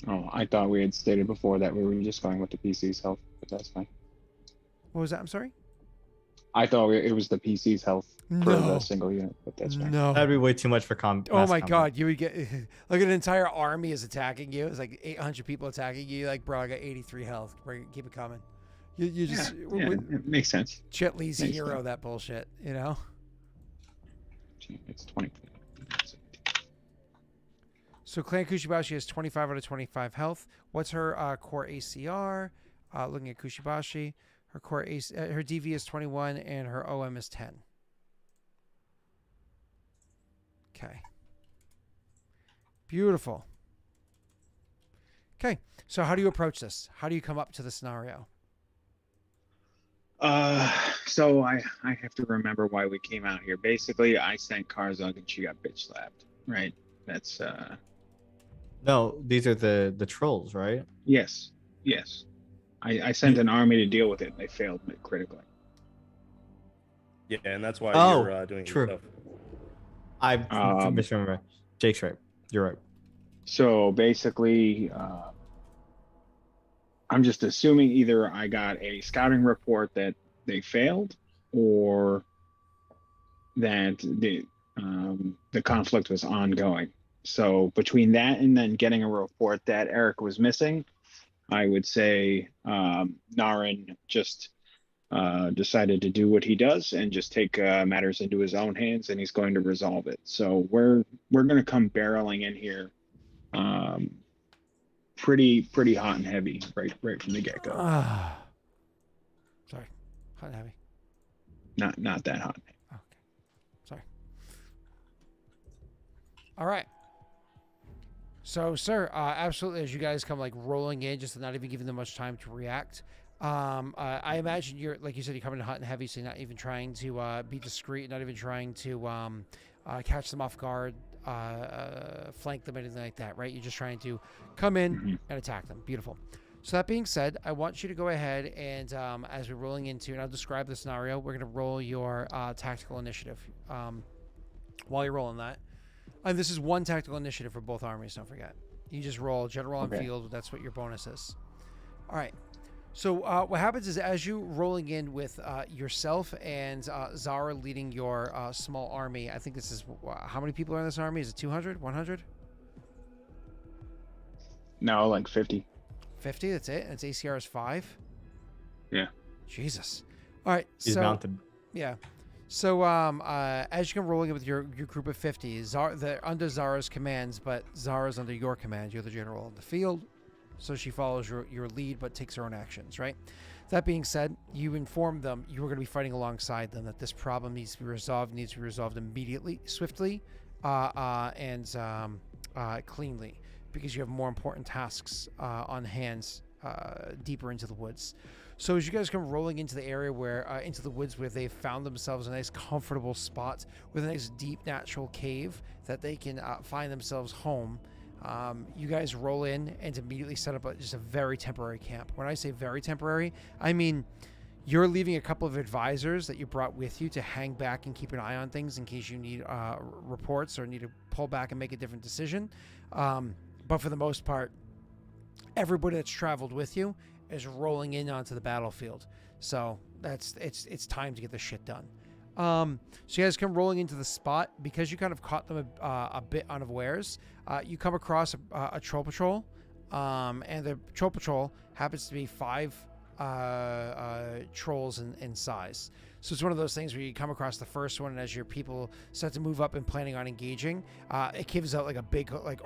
Speaker 2: Oh, I thought we had stated before that we were just going with the PC's health, but that's fine.
Speaker 1: What was that? I'm sorry.
Speaker 2: I thought it was the PC's health for the
Speaker 1: No.
Speaker 2: single unit, but that's fine.
Speaker 1: No.
Speaker 3: That'd be way too much for
Speaker 1: Oh
Speaker 3: mass
Speaker 1: my
Speaker 3: combat.
Speaker 1: god, you would get like an entire army is attacking you. It's like 800 people attacking you. Like, bro, I got 83 health. Keep it coming. You just
Speaker 2: It makes sense.
Speaker 1: Chet Lee's
Speaker 2: Makes
Speaker 1: hero
Speaker 2: sense.
Speaker 1: that bullshit, you know?
Speaker 2: It's 20.
Speaker 1: So Clan Kushibashi has 25 out of 25 health. What's her core ACR? Looking at Kushibashi, her core her DV is 21 and her OM is 10. Okay. Beautiful. Okay, so how do you approach this? How do you come up to the scenario?
Speaker 2: So I have to remember why we came out here. Basically, I sent Karzog and she got bitch slapped. Right? That's
Speaker 3: No, these are the trolls, right?
Speaker 2: yes. I sent an army to deal with it. They failed critically.
Speaker 4: Yeah, and that's why
Speaker 3: Oh,
Speaker 4: you're doing
Speaker 3: true.
Speaker 4: yourself.
Speaker 3: I misremember. Jake's right. You're right.
Speaker 2: So basically, I'm just assuming either I got a scouting report that they failed, or that the conflict was ongoing. So between that and then getting a report that Eric was missing, I would say Naren just decided to do what he does and just take matters into his own hands, and he's going to resolve it. So we're going to come barreling in here, pretty hot and heavy right from the get go.
Speaker 1: Sorry, hot and heavy.
Speaker 2: Not that hot.
Speaker 1: Okay, sorry. All right. So, sir, absolutely, as you guys come like rolling in, just not even giving them much time to react. I imagine you're, like you said, you're coming in hot and heavy, so you're not even trying to be discreet, not even trying to catch them off guard, flank them, anything like that, right? You're just trying to come in and attack them. Beautiful. So that being said, I want you to go ahead and as we're rolling into, and I'll describe the scenario, we're going to roll your tactical initiative. While you're rolling that. And this is one tactical initiative for both armies, don't forget. You just roll general on field, that's what your bonus is. All right. So what happens is as you rolling in with yourself and Zara leading your small army, I think this is, how many people are in this army? Is it 200, 100?
Speaker 2: No, like 50.
Speaker 1: 50, that's it? And its ACR is 5?
Speaker 2: Yeah.
Speaker 1: Jesus. All right.
Speaker 3: He's mounted.
Speaker 1: Yeah. So as you come rolling in with your group of 50, they're under Zara's commands, but Zara's under your command. You're the general of the field, so she follows your lead but takes her own actions, right? That being said, you inform them you were going to be fighting alongside them, that this problem needs to be resolved immediately, swiftly, and cleanly, because you have more important tasks on hands deeper into the woods. So as you guys come rolling into the area where, into the woods where they've found themselves a nice comfortable spot with a nice deep natural cave that they can find themselves home, you guys roll in and immediately set up just a very temporary camp. When I say very temporary, I mean you're leaving a couple of advisors that you brought with you to hang back and keep an eye on things in case you need reports or need to pull back and make a different decision. But for the most part, everybody that's traveled with you is rolling in onto the battlefield. So it's time to get this shit done. So you guys come rolling into the spot because you kind of caught them a bit unawares. You come across a troll patrol, and the troll patrol happens to be 5 trolls in size. So it's one of those things where you come across the first one, and as your people start to move up and planning on engaging, it gives out like a big like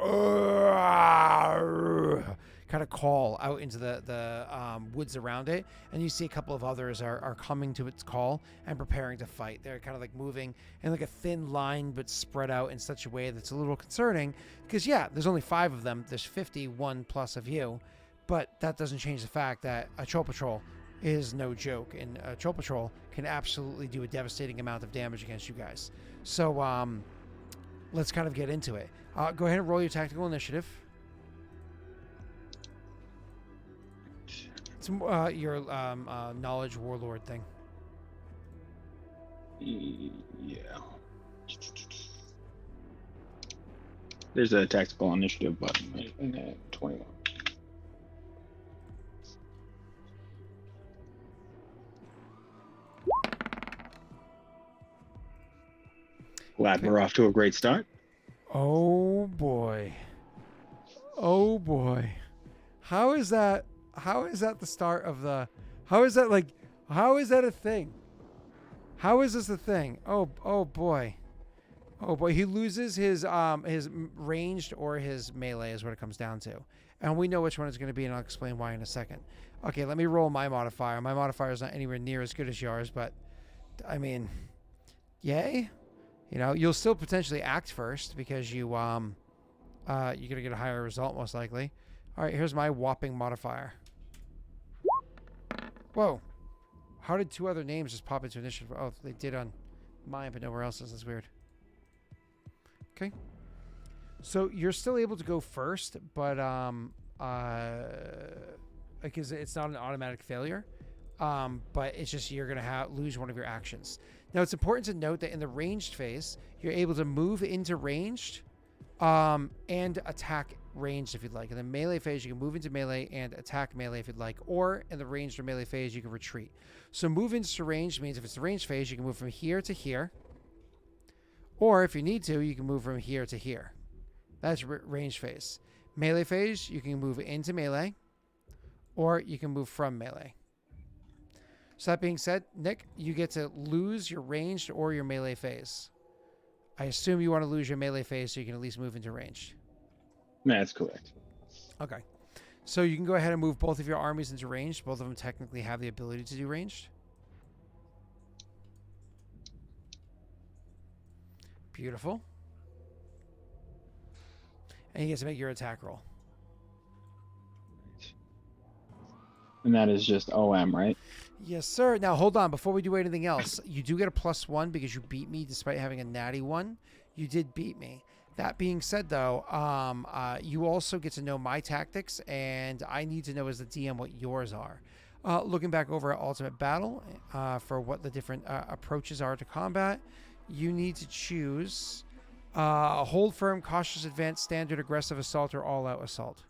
Speaker 1: kind of call out into the woods around it, and you see a couple of others are coming to its call and preparing to fight. They're kind of like moving in like a thin line but spread out in such a way that's a little concerning because there's only 5 of them. There's 51 plus of you, but that doesn't change the fact that a troll patrol is no joke, and a troll patrol can absolutely do a devastating amount of damage against you guys. So let's kind of get into it. Go ahead and roll your tactical initiative. It's your knowledge warlord thing.
Speaker 2: Yeah. There's a tactical initiative button right in that 21. Glad
Speaker 1: Okay.
Speaker 2: we're off to a great start.
Speaker 1: Oh boy. Oh boy. How is that? How is that the start of the? How is that like? How is that a thing? How is this a thing? Oh boy. Oh boy. He loses his ranged or his melee is what it comes down to, and we know which one it's going to be, and I'll explain why in a second. Okay, let me roll my modifier. My modifier is not anywhere near as good as yours, but I mean, yay. You know, you'll still potentially act first because you're gonna get a higher result most likely. All right, here's my whopping modifier. Whoa, how did two other names just pop into initiative? Oh, they did on mine, but nowhere else. This is weird. Okay, so you're still able to go first, but because it's not an automatic failure. But it's just you're gonna lose one of your actions. Now it's important to note that in the ranged phase, you're able to move into ranged, and attack ranged if you'd like. In the melee phase, you can move into melee and attack melee if you'd like, or in the ranged or melee phase, you can retreat. So move into ranged means if it's the ranged phase, you can move from here to here, or if you need to, you can move from here to here. That's ranged phase. Melee phase, you can move into melee, or you can move from melee. So that being said, Nick, you get to lose your ranged or your melee phase. I assume you want to lose your melee phase so you can at least move into ranged.
Speaker 2: That's correct.
Speaker 1: Okay. So you can go ahead and move both of your armies into ranged. Both of them technically have the ability to do ranged. Beautiful. And you get to make your attack roll.
Speaker 2: And that is just OM, right?
Speaker 1: Yes, sir. Now, hold on. Before we do anything else, you do get a +1 because you beat me despite having a natty 1. You did beat me. That being said, though, you also get to know my tactics, and I need to know as the DM what yours are. Looking back over at Ultimate Battle for what the different approaches are to combat, you need to choose Hold Firm, Cautious Advance, Standard, Aggressive Assault, or All-Out Assault.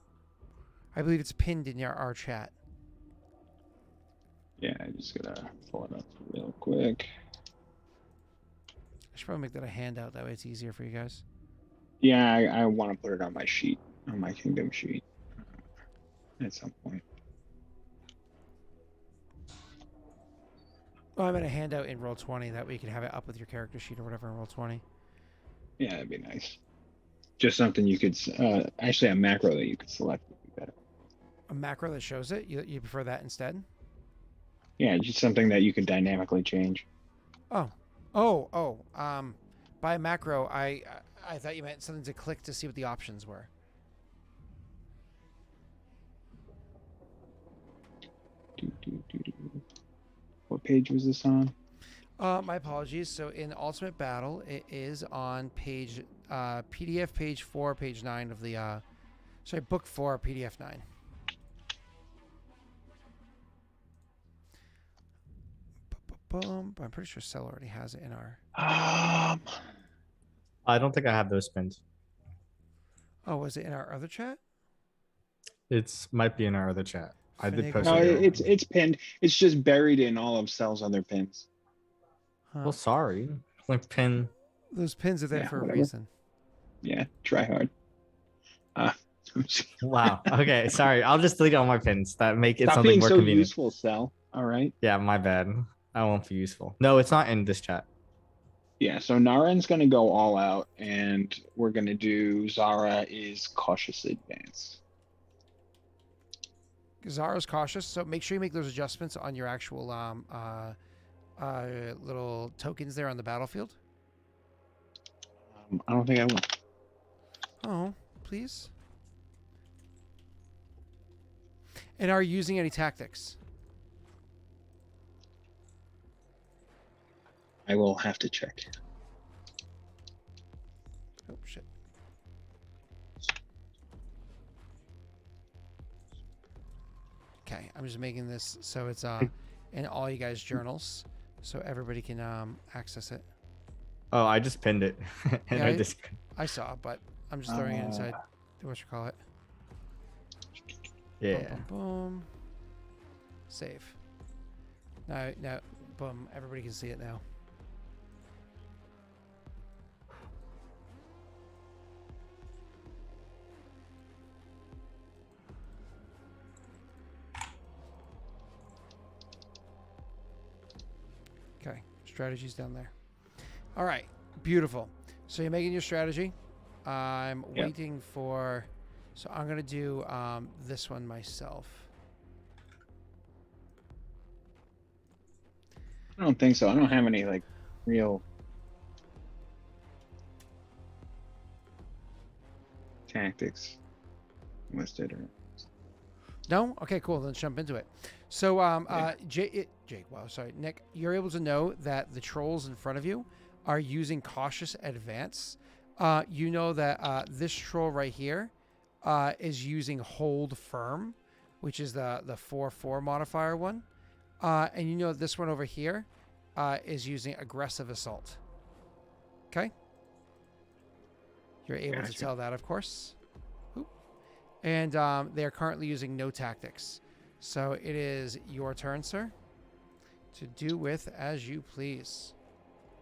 Speaker 1: I believe it's pinned in our chat.
Speaker 2: Yeah, I just gotta pull it up real quick.
Speaker 1: I should probably make that a handout. That way it's easier for you guys.
Speaker 2: Yeah, I want to put it on my sheet, on my kingdom sheet, at some point.
Speaker 1: Oh, I meant a handout in Roll20. That way you can have it up with your character sheet or whatever in Roll20.
Speaker 2: Yeah, that'd be nice. Just something you could, actually a macro that you could select would be better.
Speaker 1: A macro that shows it? You prefer that instead?
Speaker 2: Yeah, just something that you could dynamically change.
Speaker 1: By macro, I thought you meant something to click to see what the options were.
Speaker 2: What page was this on?
Speaker 1: My apologies. So in Ultimate Battle, it is on page PDF page 4, page 9 of the book 4, PDF 9. Boom. I'm pretty sure Cell already has it in our.
Speaker 3: I don't think I have those pins.
Speaker 1: Oh, was it in our other chat?
Speaker 3: It's might be in our other chat. I did post
Speaker 2: No,
Speaker 3: it.
Speaker 2: it's pinned. It's just buried in all of Cell's other pins.
Speaker 1: Huh.
Speaker 3: Well, sorry. Like pin.
Speaker 1: Those pins are there
Speaker 2: Yeah,
Speaker 1: for
Speaker 2: whatever.
Speaker 1: a reason.
Speaker 2: Yeah, try hard.
Speaker 3: Wow. Okay. Sorry. I'll just delete all my pins. That make it
Speaker 2: Stop
Speaker 3: something
Speaker 2: being
Speaker 3: more
Speaker 2: so
Speaker 3: convenient.
Speaker 2: useful, Cell. All right.
Speaker 3: Yeah, my bad. I won't be useful. No, it's not in this chat.
Speaker 2: Yeah, so Naren's gonna go all out, and we're gonna do Zara is cautious advance.
Speaker 1: Zara's cautious, so make sure you make those adjustments on your actual little tokens there on the battlefield.
Speaker 2: I don't think I will.
Speaker 1: Oh, please. And are you using any tactics?
Speaker 2: I will have to check.
Speaker 1: Oh, shit. Okay, I'm just making this so it's in all you guys' journals, so everybody can access it.
Speaker 3: Oh, I just pinned it. And
Speaker 1: Yeah,
Speaker 3: I
Speaker 1: I saw, but I'm just throwing it inside. What you call it?
Speaker 3: yeah.
Speaker 1: Boom, boom, boom. Save. Now, boom. Everybody can see it now. strategies down there. All right, beautiful. So you're making your strategy. I'm
Speaker 2: Yep.
Speaker 1: waiting for. So I'm gonna do this one myself.
Speaker 2: I don't think so. I don't have any like real tactics listed. Or
Speaker 1: No? Okay, cool. Let's jump into it. So, Jake, wow, sorry, Nick, you're able to know that the trolls in front of you are using cautious advance. You know that this troll right here is using hold firm, which is the 4/4 modifier one. And you know this one over here is using aggressive assault. Okay? You're able to
Speaker 2: Gotcha.
Speaker 1: tell that, of course. Oop. And they're currently using no tactics. So it is your turn, sir, to do with as you please.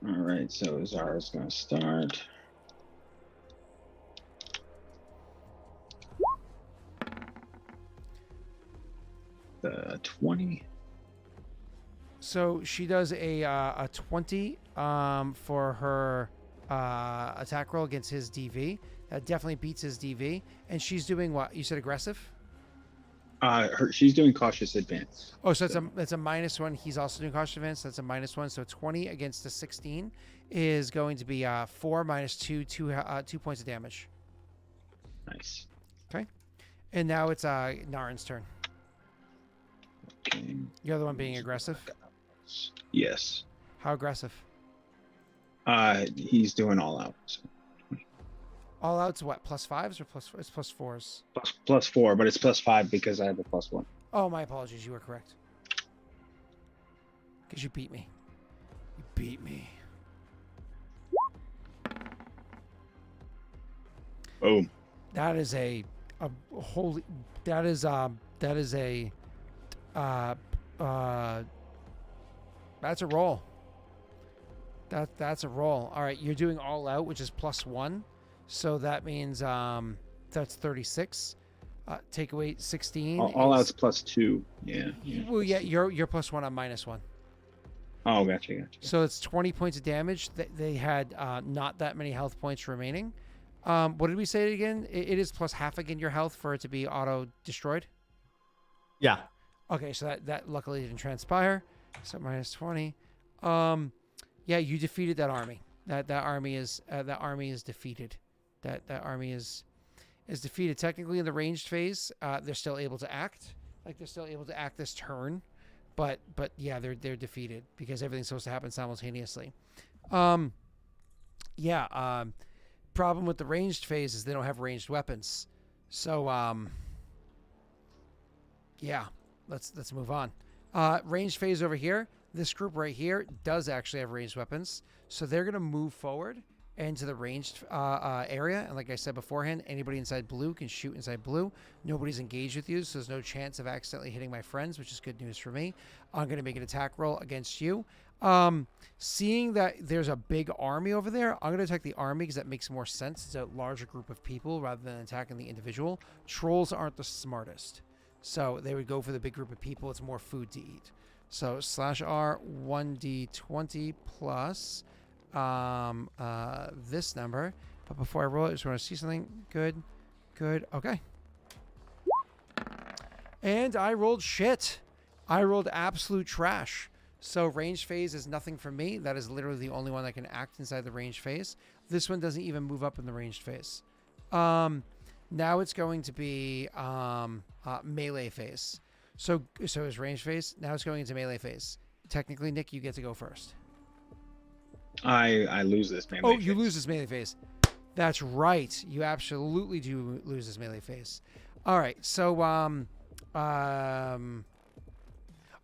Speaker 2: all right, so Zara's gonna start. The 20.
Speaker 1: So she does a 20 for her attack roll against his DV. That definitely beats his DV. And she's doing what? You said aggressive?
Speaker 2: She's doing cautious advance.
Speaker 1: Oh, so it's a -1. He's also doing cautious advance. That's a -1. So 20 against the 16 is going to be 4 minus 2, 2 points of damage.
Speaker 2: Nice.
Speaker 1: And now it's Naren's turn.
Speaker 2: Okay.
Speaker 1: You're the one being aggressive.
Speaker 2: Yes.
Speaker 1: How aggressive?
Speaker 2: He's doing all out. So
Speaker 1: All out's what? +5s or it's +4s?
Speaker 2: +4, but it's +5 because I have a +1.
Speaker 1: Oh, my apologies. You were correct. Because you beat me. You beat me.
Speaker 2: Boom.
Speaker 1: That is a holy. That is a. That's a roll. That's a roll. All right, you're doing all out, which is +1, so that means that's 36. Take away 16.
Speaker 2: All
Speaker 1: is-
Speaker 2: out's +2. Yeah.
Speaker 1: Well, yeah, you're +1. I'm -1.
Speaker 2: Oh, gotcha.
Speaker 1: So it's 20 points of damage. They had not that many health points remaining. What did we say again? It is +half again your health for it to be auto destroyed.
Speaker 3: Yeah.
Speaker 1: Okay, so that luckily didn't transpire. So -20. Yeah, you defeated that army. That army is defeated. That army is defeated. Technically, in the ranged phase, they're still able to act. Like they're still able to act this turn, but yeah, they're defeated because everything's supposed to happen simultaneously. Problem with the ranged phase is they don't have ranged weapons. So yeah, let's move on. Ranged phase over here. This group right here does actually have ranged weapons, so they're gonna move forward into the ranged area. And like I said beforehand, anybody inside blue can shoot inside blue. Nobody's engaged with you, so there's no chance of accidentally hitting my friends, which is good news for me. I'm gonna make an attack roll against you. Seeing that there's a big army over there, I'm gonna attack the army because that makes more sense. It's a larger group of people rather than attacking the individual. Trolls aren't the smartest, so they would go for the big group of people. It's more food to eat. So /R 1d20 plus this number. But before I roll it, I just want to see something. Good. Okay. And I rolled shit. I rolled absolute trash. So ranged phase is nothing for me. That is literally the only one that can act inside the ranged phase. This one doesn't even move up in the ranged phase. Now it's going to be melee phase. So it's range phase. Now it's going into melee phase. Technically, Nick, you get to go first.
Speaker 2: I lose this melee.
Speaker 1: Oh, you lose this melee phase. That's right. You absolutely do lose this melee phase. All right. So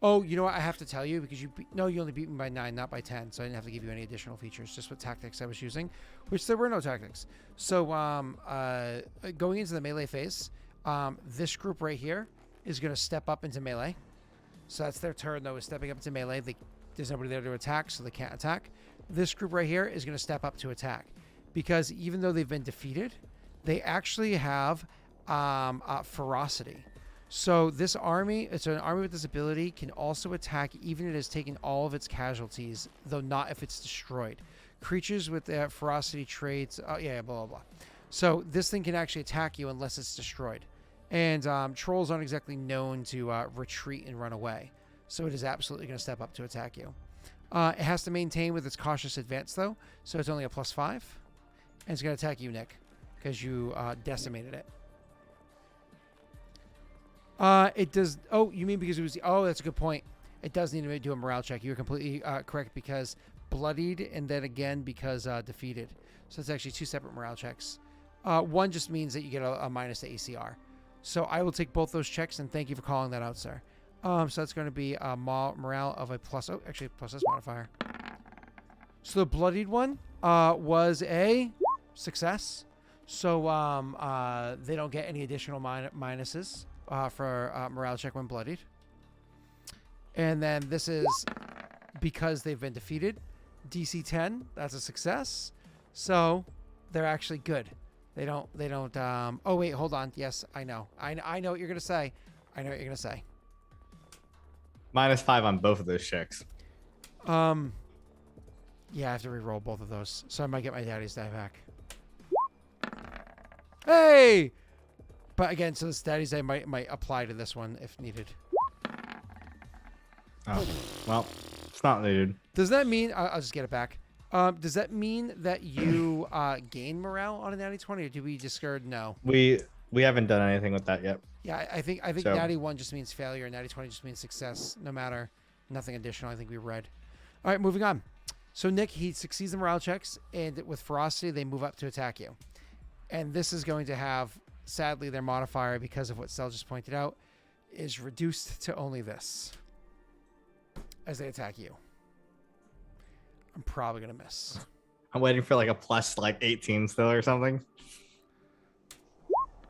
Speaker 1: oh, you know what? I have to tell you because you only beat me by 9, not by 10. So I didn't have to give you any additional features. Just what tactics I was using, which there were no tactics. So going into the melee phase, this group right here is going to step up into melee. So that's their turn, though, is stepping up into melee. There's nobody there to attack, so they can't attack. This group right here is going to step up to attack. Because even though they've been defeated, they actually have ferocity. So this army, it's an army with this ability, can also attack even if it has taken all of its casualties, though not if it's destroyed. Creatures with ferocity traits, blah, blah, blah. So this thing can actually attack you unless it's destroyed. And trolls aren't exactly known to retreat and run away. So it is absolutely going to step up to attack you. It has to maintain with its cautious advance, though. So it's only a +5. And it's going to attack you, Nick, because you decimated it. It does. Oh, you mean because it was. Oh, that's a good point. It does need to do a morale check. You're completely correct because bloodied and then again because defeated. So it's actually 2 separate morale checks. One just means that you get a minus to ACR. So I will take both those checks and thank you for calling that out, sir. So that's going to be a morale of a plus. Oh, actually, plus this modifier. So the bloodied one was a success. So they don't get any additional minuses for morale check when bloodied. And then this is because they've been defeated. DC 10. That's a success. So they're actually good. They don't. Oh wait, hold on. Yes, I know. I know what you're gonna say.
Speaker 3: -5 on both of those checks.
Speaker 1: Yeah, I have to re-roll both of those, so I might get my daddy's die back. Hey! But again, so this daddy's die might apply to this one if needed.
Speaker 3: Oh, well, it's not needed.
Speaker 1: Does that mean I'll just get it back? Does that mean that you gain morale on a natty 20, or do we discard? No.
Speaker 3: We haven't done anything with that yet.
Speaker 1: Yeah, I think
Speaker 3: So-
Speaker 1: natty 1 just means failure, and natty 20 just means success. No matter, nothing additional. I think we read. All right, moving on. So Nick, he succeeds the morale checks, and with ferocity, they move up to attack you. And this is going to have, sadly, their modifier, because of what Sel just pointed out, is reduced to only this as they attack you. I'm probably gonna miss.
Speaker 3: I'm waiting for like a plus like 18 still or something.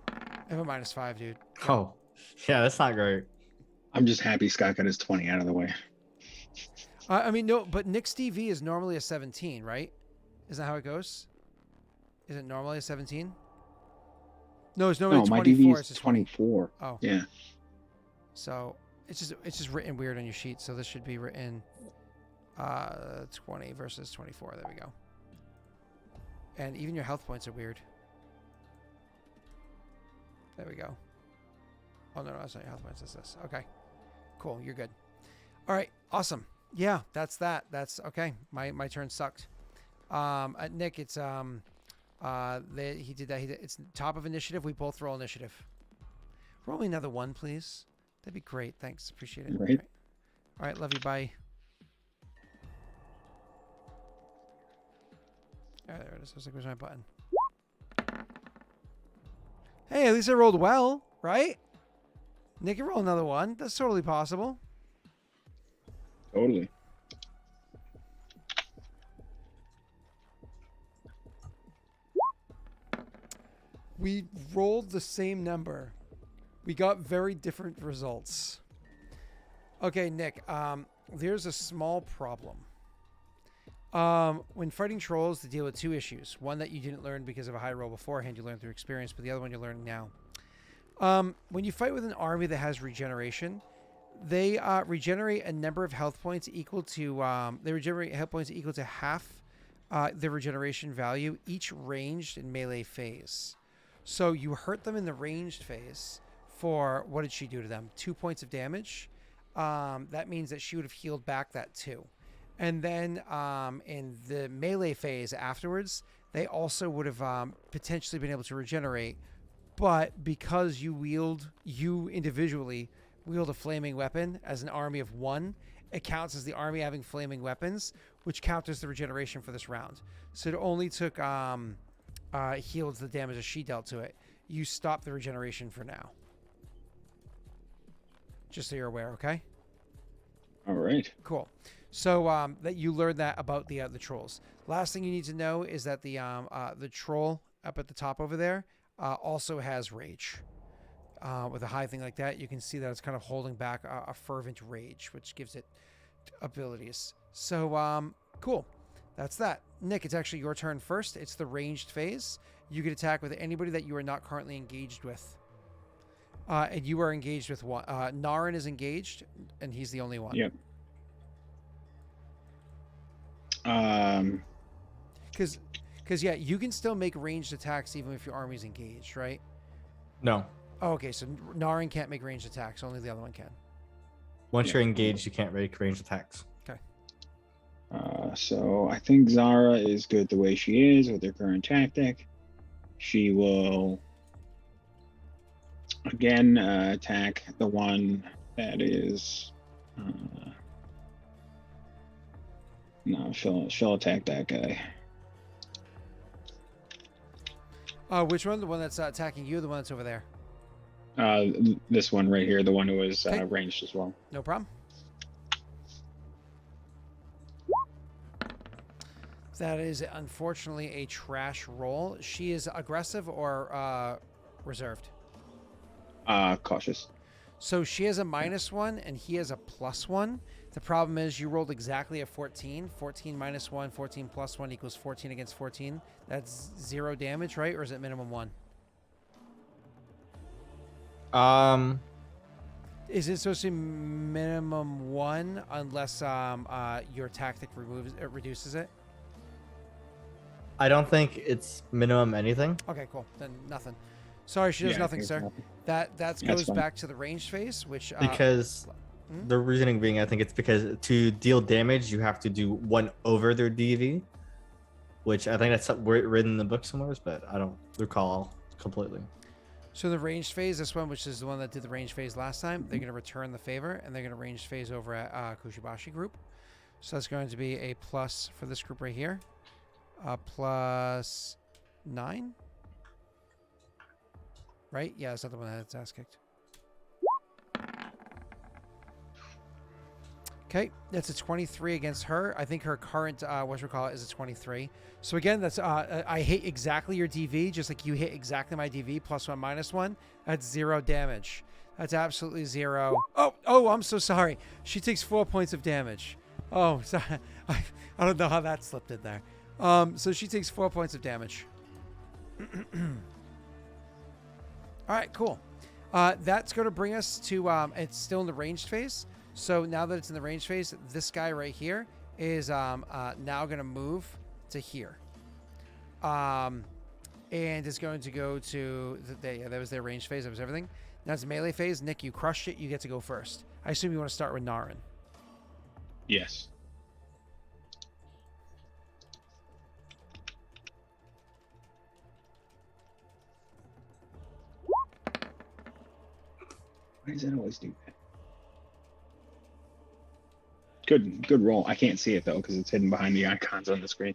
Speaker 1: I have a -5, dude.
Speaker 3: Oh, yeah, that's not great.
Speaker 2: I'm just happy Scott got his 20 out of the way.
Speaker 1: I mean, no, but Nick's DV is normally a 17, right? Isn't that how it goes? Is it normally a 17? No, it's normally
Speaker 2: No, my
Speaker 1: 24.
Speaker 2: DV
Speaker 1: It's
Speaker 2: is
Speaker 1: a 20.
Speaker 2: 24.
Speaker 1: Oh,
Speaker 2: Yeah.
Speaker 1: so it's just written weird on your sheet. So this should be written 20 versus 24. There we go. And even your health points are weird. There we go. Oh, no, that's not your health points. That's this. Okay. Cool. You're good. All right. Awesome. Yeah, that's that. That's okay. My turn sucked. Nick, it's he did that. It's top of initiative. We both roll initiative. Roll me another 1, please. That'd be great. Thanks. Appreciate it.
Speaker 2: Right.
Speaker 1: All right. Love you. Bye. All right, there it is. I was like, where's my button? Hey, at least I rolled well, right? Nick, you roll another 1. That's totally possible.
Speaker 2: Totally.
Speaker 1: We rolled the same number. We got very different results. Okay, Nick, there's a small problem. When fighting trolls, to deal with 2 issues. One that you didn't learn because of a high roll beforehand, you learned through experience, but the other one you're learning now. When you fight with an army that has regeneration, they regenerate a number of health points equal to they regenerate health points equal to half their regeneration value, each ranged in melee phase. So you hurt them in the ranged phase for, what did she do to them? 2 points of damage. That means that she would have healed back that 2. And then in the melee phase afterwards, they also would have potentially been able to regenerate. But because you individually wield a flaming weapon as an army of 1, it counts as the army having flaming weapons, which counters the regeneration for this round. So it only took healed the damage that she dealt to it. You stop the regeneration for now. Just so you're aware, okay?
Speaker 2: All right.
Speaker 1: Cool. So that you learned that about the trolls. Last thing you need to know is that the troll up at the top over there also has rage. With a high thing like that, you can see that it's kind of holding back a fervent rage, which gives it abilities. So cool. That's that. Nick, it's actually your turn first. It's the ranged phase. You can attack with anybody that you are not currently engaged with. And you are engaged with one. Naren is engaged, and he's the only one.
Speaker 2: Yep. Um,
Speaker 1: Because, yeah, you can still make ranged attacks even if your army's engaged, right?
Speaker 3: No.
Speaker 1: Oh, okay, so Naren can't make ranged attacks. Only the other one can.
Speaker 3: Once
Speaker 2: Yeah.
Speaker 3: you're engaged, you can't make ranged attacks.
Speaker 2: so I think Zara is good the way she is with her current tactic. She will again attack the one that is. No, she'll attack that guy.
Speaker 1: Which one? The one that's attacking you, or the one that's over there?
Speaker 2: This one right here, the one who is
Speaker 1: Okay.
Speaker 2: ranged as well.
Speaker 1: No problem. That is unfortunately a trash roll. She is aggressive or reserved.
Speaker 2: Cautious.
Speaker 1: So she has a -1 and he has a +1. The problem is you rolled exactly a 14. 14 minus 1, 14 plus 1 equals 14 against 14. That's 0 damage, right? Or is it minimum 1? Is it supposed to be minimum 1 unless your tactic reduces it?
Speaker 3: I don't think it's minimum anything.
Speaker 1: Okay, cool. Then nothing. Sorry, she does
Speaker 2: Yeah, I
Speaker 1: nothing,
Speaker 2: think
Speaker 1: sir.
Speaker 2: nothing.
Speaker 1: That
Speaker 2: That's
Speaker 1: goes
Speaker 2: fine.
Speaker 1: back to the ranged phase, which
Speaker 3: Because the reasoning being, I think it's because to deal damage, you have to do 1 over their DV, which I think that's written in the book somewhere, but I don't recall completely.
Speaker 1: So the ranged phase, this one, which is the one that did the ranged phase last time, they're going to return the favor, and they're going to ranged phase over at Kushibashi group. So that's going to be a plus for this group right here. Plus 9. Right? Yeah, that's not the one that's ass kicked. Okay, that's a 23 against her. I think her current is a 23. So again, that's I hit exactly your DV, just like you hit exactly my DV, +1 -1. That's 0 damage. That's absolutely 0. Oh, I'm so sorry. She takes 4 points of damage. Oh, sorry. I don't know how that slipped in there. So she takes 4 points of damage. All right, cool. That's going to bring us to it's still in the ranged phase. So now that it's in the range phase, this guy right here is now going to move to here. And is going to go to... that was their range phase. That was everything. Now it's melee phase. Nick, you crushed it. You get to go first. I assume you want to start with Naren.
Speaker 2: Yes. Why does that always do that? Good roll. I can't see it though because it's hidden behind the icons on the screen.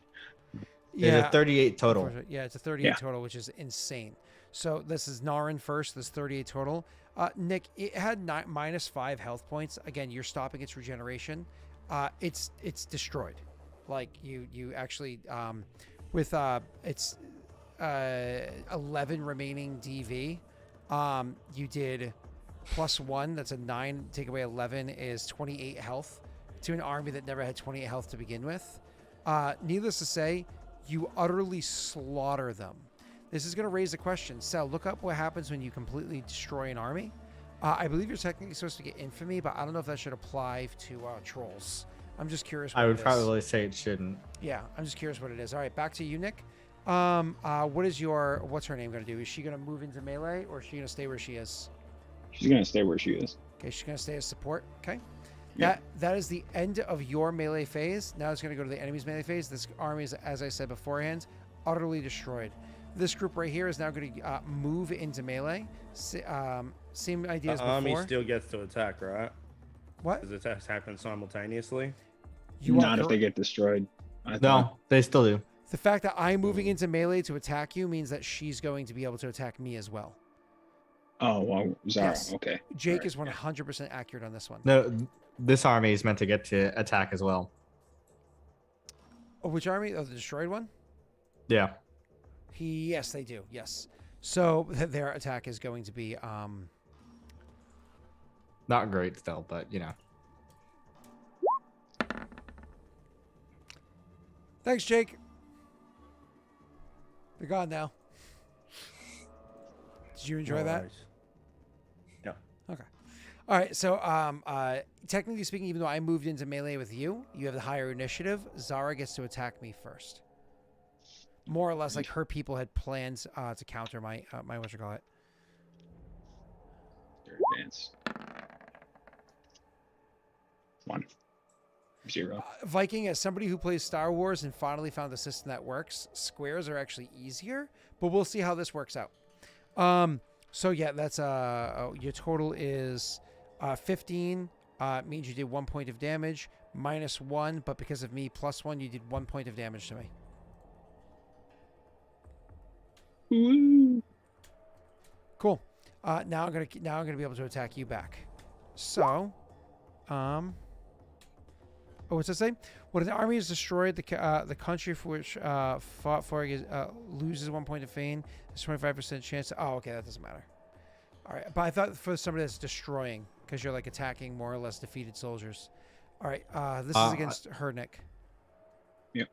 Speaker 3: There's a 38 total.
Speaker 1: Yeah, it's a 38 total, which is insane. So this is Naren first. This 38 total. Nick, it had -5 health points. Again, you're stopping its regeneration. It's destroyed. Like you actually with its 11 remaining DV. You did +1. That's a 9. Take away 11 is 28 health to an army that never had 28 health to begin with. Needless to say, you utterly slaughter them. This is going to raise a question. Sal, look up what happens when you completely destroy an army. I believe you're technically supposed to get infamy, but I don't know if that should apply to trolls. I'm just curious what
Speaker 3: I would
Speaker 1: it is.
Speaker 3: probably say it shouldn't.
Speaker 1: Yeah, I'm just curious what it is. All right, back to you, Nick. What's her name going to do? Is she going to move into melee, or is she going to stay where she is?
Speaker 2: She's gonna stay where she is.
Speaker 1: Okay, she's going to stay as support. Okay.
Speaker 2: Yeah.
Speaker 1: That is the end of your melee phase. Now it's going to go to the enemy's melee phase. This army is, as I said beforehand, utterly destroyed. This group right here is now going to move into melee. Same idea as
Speaker 4: The
Speaker 1: before.
Speaker 4: army still gets to attack, right?
Speaker 1: What?
Speaker 4: Does attacks happen simultaneously?
Speaker 2: Not if they get destroyed.
Speaker 3: No, they still do.
Speaker 1: The fact that I'm moving into melee to attack you means that she's going to be able to attack me as well.
Speaker 2: Oh, well, Zara.
Speaker 1: Yes.
Speaker 2: Okay.
Speaker 1: Jake
Speaker 2: Right,
Speaker 1: is 100% accurate on this one.
Speaker 3: No, this army is meant to get to attack as well.
Speaker 1: Oh, which army? Oh, the destroyed one?
Speaker 3: Yeah.
Speaker 1: Yes, they do. Yes. So their attack is going to be
Speaker 3: Not great still, but you know.
Speaker 1: Thanks, Jake. They're gone now. Did you enjoy
Speaker 4: No
Speaker 1: that?
Speaker 4: worries.
Speaker 1: Okay. All right. So, technically speaking, even though I moved into melee with you, you have the higher initiative. Zara gets to attack me first. More or less, like her people had plans to counter my what you call it.
Speaker 2: Their advance. 1, 0.
Speaker 1: Viking, as somebody who plays Star Wars and finally found a system that works, squares are actually easier, but we'll see how this works out. So yeah, that's your total is 15. Means you did 1 point of damage, -1, but because of me +1, you did 1 point of damage to me.
Speaker 2: Woo.
Speaker 1: Cool. Now I'm gonna be able to attack you back. So, oh, what's that say? When an army is destroyed, the country for which fought for it loses 1 point of fame. There's 25% chance. Oh, okay, that doesn't matter. All right, but I thought for somebody that's destroying, because you're like attacking more or less defeated soldiers. All right, this is against her, Nick.
Speaker 2: Yep.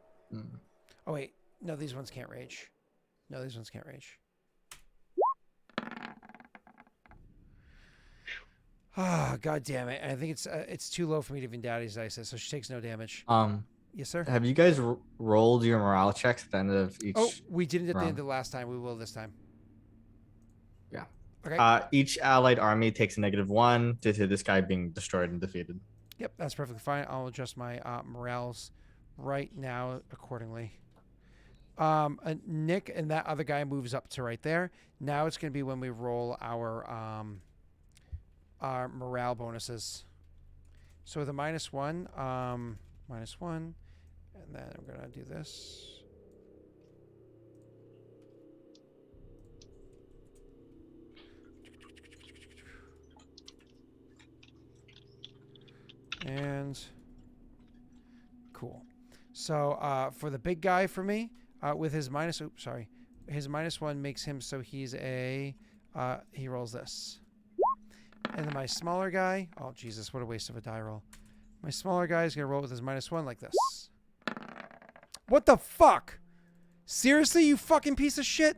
Speaker 1: Oh wait, no, these ones can't rage. No, these ones can't rage. Ah, god damn it! I think it's too low for me to even daddy's dice, so she takes no damage. Yes, sir.
Speaker 3: Have you guys rolled your morale checks at the end of each?
Speaker 1: Oh, we didn't at the
Speaker 3: round?
Speaker 1: end of the last time. We will this time.
Speaker 3: Yeah.
Speaker 1: Okay.
Speaker 3: Each allied army takes a -1 due to this guy being destroyed and defeated.
Speaker 1: Yep, that's perfectly fine. I'll adjust my morales right now accordingly. Nick and that other guy moves up to right there. Now it's going to be when we roll our morale bonuses. So with a -1, -1, and then I'm going to do this. And cool. So for the big guy for me, with his his -1 makes him so he's a he rolls this. And then my smaller guy, oh Jesus, what a waste of a die roll. My smaller guy is gonna roll with his -1 like this. What the fuck? Seriously, you fucking piece of shit?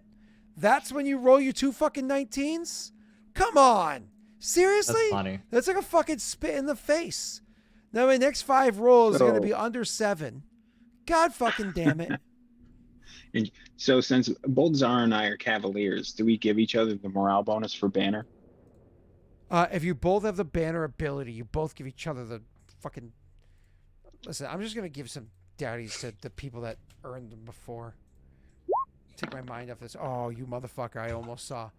Speaker 1: That's when you roll your 2 fucking 19s? Come on. Seriously?
Speaker 3: That's funny.
Speaker 1: That's like a fucking spit in the face. Now my next 5 rolls are gonna be under 7. God fucking damn it.
Speaker 2: And so since both Zara and I are Cavaliers, do we give each other the morale bonus for Banner?
Speaker 1: If you both have the banner ability, you both give each other the fucking... Listen, I'm just gonna give some daddies to the people that earned them before. Take my mind off this. Oh, you motherfucker. I almost saw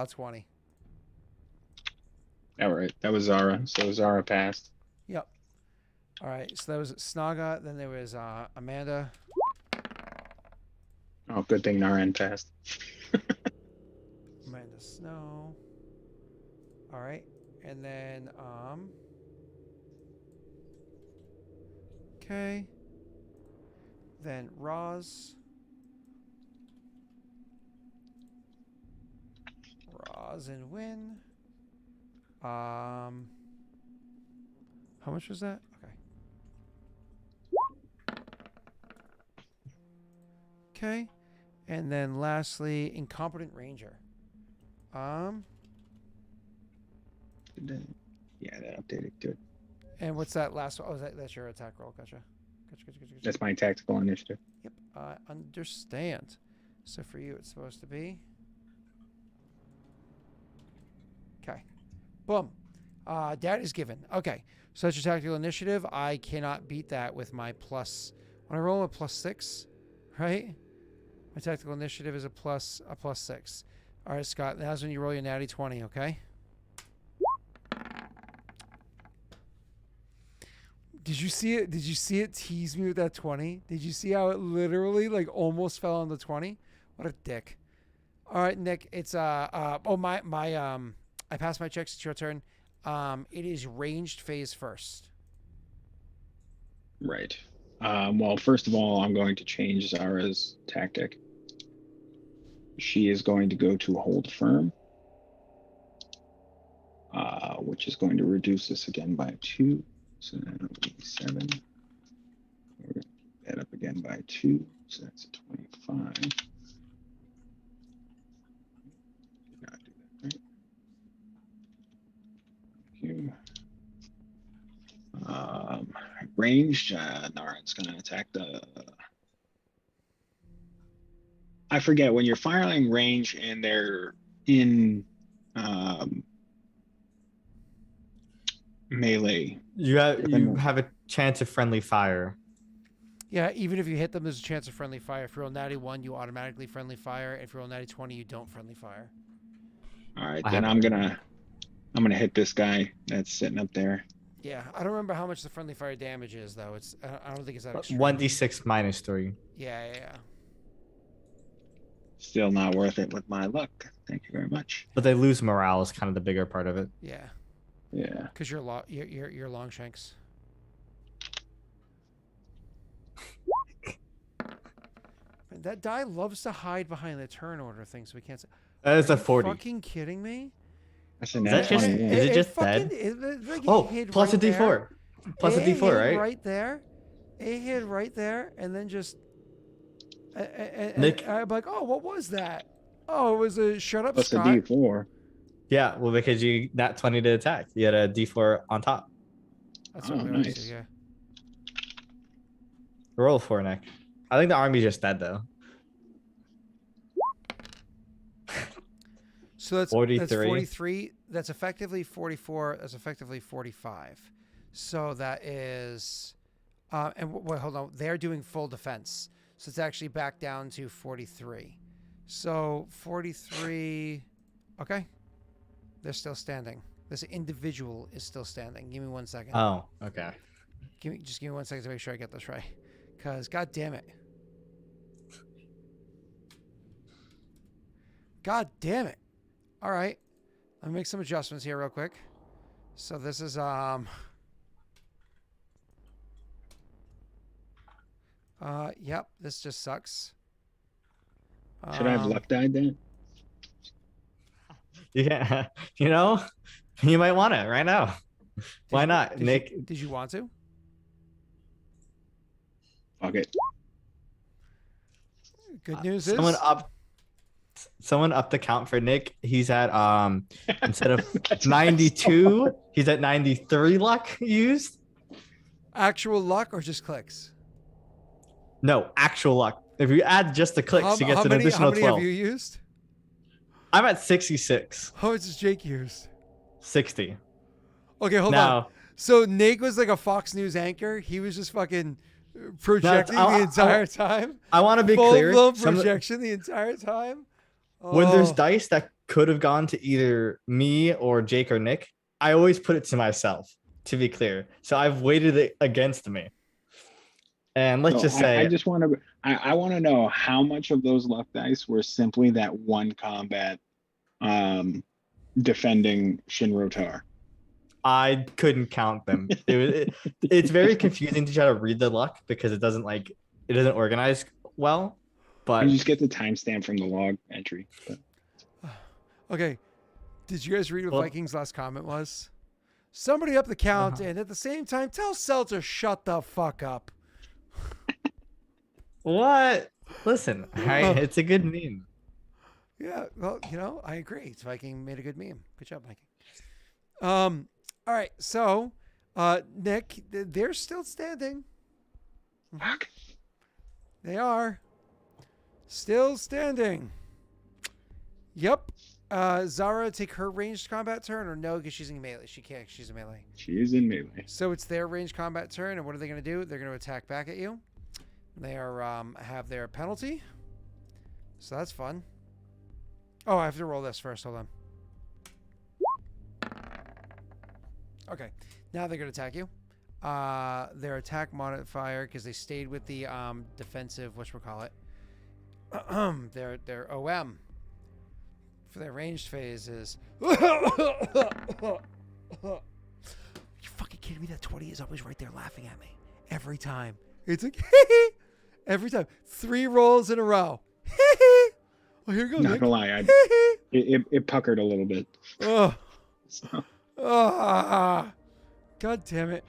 Speaker 1: 20.
Speaker 2: All right, that was Zara. So Zara passed.
Speaker 1: Yep. All right, so that was Snaga. Then there was Amanda.
Speaker 2: Oh, good thing Naren passed.
Speaker 1: Amanda Snow. All right, and then okay. Then Roz. Roz and Win. How much was that? Okay. Okay. And then lastly, Incompetent Ranger.
Speaker 2: Yeah, that updated. Good.
Speaker 1: And what's that last one? Oh, that's your attack roll. Gotcha. Gotcha.
Speaker 2: That's my tactical initiative.
Speaker 1: Yep. I understand. So for you, it's supposed to be. Okay. Boom. Daddy's given. Okay. So that's your tactical initiative. I cannot beat that with my plus. When I roll a +6, right? My tactical initiative is a plus 6. All right, Scott. That's when you roll your natty 20. Okay. Did you see it? Did you see it tease me with that 20? Did you see how it literally like almost fell on the 20? What a dick. All right, Nick. It's I passed my checks. It's your turn. It is ranged phase first.
Speaker 2: Right. Well, first of all, I'm going to change Zara's tactic. She is going to go to hold firm, which is going to reduce this again by 2. So that'll be 7. We're going to keep that up again by 2. So that's a 25. Did not do that, right? Ranged. Naren's gonna attack the. I forget when you're firing range and they're in melee.
Speaker 3: You have a chance of friendly fire.
Speaker 1: Yeah, even if you hit them, there's a chance of friendly fire. If you roll natty 1, you automatically friendly fire. If you roll natty 20, you don't friendly fire.
Speaker 2: All right, then I'm gonna hit this guy that's sitting up there.
Speaker 1: Yeah, I don't remember how much the friendly fire damage is though. I don't think it's that extreme.
Speaker 3: 1d6 minus 3.
Speaker 1: Yeah.
Speaker 2: Still not worth it with my luck. Thank you very much.
Speaker 3: But they lose morale is kind of the bigger part of it.
Speaker 1: Yeah.
Speaker 2: Yeah.
Speaker 1: Because you're long shanks. Man, that die loves to hide behind the turn order thing, so we can't.
Speaker 3: That is
Speaker 1: Are
Speaker 3: a
Speaker 1: you
Speaker 3: 40.
Speaker 1: Fucking kidding me?
Speaker 2: That's a
Speaker 3: Is
Speaker 2: nat
Speaker 3: that just
Speaker 2: 20, yeah.
Speaker 3: is it just
Speaker 1: fucking,
Speaker 3: dead?
Speaker 1: like
Speaker 3: Oh,
Speaker 1: hid
Speaker 3: plus
Speaker 1: right
Speaker 3: a d4.
Speaker 1: there.
Speaker 3: Plus a
Speaker 1: It
Speaker 3: d4,
Speaker 1: hid
Speaker 3: right?
Speaker 1: Right there. It hid right there, and then just.
Speaker 3: Nick.
Speaker 1: I'm like, oh, what was that? Oh, it was a shut up,
Speaker 2: Plus a
Speaker 1: Scott.
Speaker 2: D4.
Speaker 3: Yeah, well, because you nat 20 to attack. You had a d4 on top.
Speaker 1: That's
Speaker 2: Oh,
Speaker 1: what we always
Speaker 2: nice.
Speaker 1: do, yeah.
Speaker 3: Roll 4, Nick. I think the army's just dead, though.
Speaker 1: So that's
Speaker 3: 43.
Speaker 1: 43. That's effectively 44. That's effectively 45. So that is, wait, hold on. They're doing full defense, so it's actually back down to 43. So 43. Okay, they're still standing. This individual is still standing. Give me 1 second.
Speaker 3: Oh, okay.
Speaker 1: Just give me 1 second to make sure I get this right, because god damn it. God damn it. All right. Let me make some adjustments here real quick. So this is yep, this just sucks.
Speaker 2: Should I have luck died then?
Speaker 3: Yeah, you know, you might want it right now. Why not, Nick?
Speaker 1: Did you want to?
Speaker 2: Fuck it.
Speaker 1: Good news is
Speaker 3: someone up the count for Nick. He's at instead of
Speaker 2: That's
Speaker 3: 92, he's at 93 luck used.
Speaker 1: actual luck or just clicks?
Speaker 3: No, actual luck. If you add just the clicks, he gets an additional
Speaker 1: how many
Speaker 3: 12.
Speaker 1: have you used?
Speaker 3: I'm at 66.
Speaker 1: How much has Jake used?
Speaker 3: 60.
Speaker 1: Okay, hold
Speaker 3: Now,
Speaker 1: on. So Nate was like a Fox News anchor. He was just fucking projecting the entire time.
Speaker 3: I want to be
Speaker 1: Full
Speaker 3: clear.
Speaker 1: blown projection the entire time.
Speaker 3: When there's
Speaker 1: Oh.
Speaker 3: dice that could have gone to either me or Jake or Nick, I always put it to myself, to be clear. So I've weighted it against me. And let's just say
Speaker 2: I just want to. I want to know how much of those luck dice were simply that one combat, defending Shinrotar.
Speaker 3: I couldn't count them. It's very confusing to try to read the luck because it doesn't organize well. But
Speaker 2: You just get the timestamp from the log entry. But
Speaker 1: Okay. Did you guys read what
Speaker 3: Well-
Speaker 1: Viking's last comment was? Somebody up the count and at the same time tell Cell to shut the fuck up.
Speaker 3: what? Listen, all right, it's a good meme.
Speaker 1: Yeah, well, I agree. Viking made a good meme. Good job, Viking. All right, so Nick, they're still standing.
Speaker 2: fuck.
Speaker 1: They are still standing. Yep. Zara take her ranged combat turn or no? Because she's in melee. She can't. She's in melee.
Speaker 2: She is in melee.
Speaker 1: So it's their ranged combat turn, and what are they going to do? They're going to attack back at you. They are have their penalty. So that's fun. Oh, I have to roll this first. Hold on. Okay. Now they're going to attack you. Their attack modifier, because they stayed with the defensive, whatchamacallit, their OM for their ranged phase is. You fucking kidding me? That 20 is always right there laughing at me. Every time. It's like, every time. 3 rolls in a row. Oh, here you go,
Speaker 2: Not
Speaker 1: Nick.
Speaker 2: gonna lie, it puckered a little bit.
Speaker 1: Oh.
Speaker 2: So,
Speaker 1: Ah, God damn it.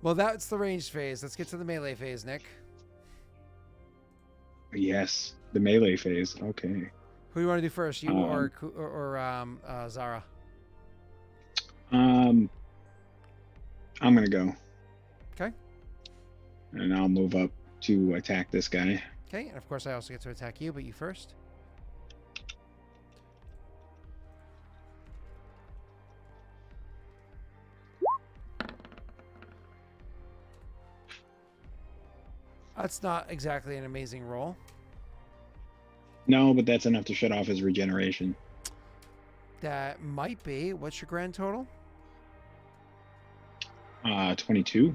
Speaker 1: Well, that's the ranged phase. Let's get to the melee phase, Nick.
Speaker 2: yes, the melee phase. Okay.
Speaker 1: Who do you want to do first? You or Zara?
Speaker 2: I'm gonna go,
Speaker 1: Okay.
Speaker 2: and I'll move up to attack this guy.
Speaker 1: Okay, and of course I also get to attack you, but you first. That's not exactly an amazing roll.
Speaker 2: No, but that's enough to shut off his regeneration.
Speaker 1: That might be. What's your grand total?
Speaker 2: 22.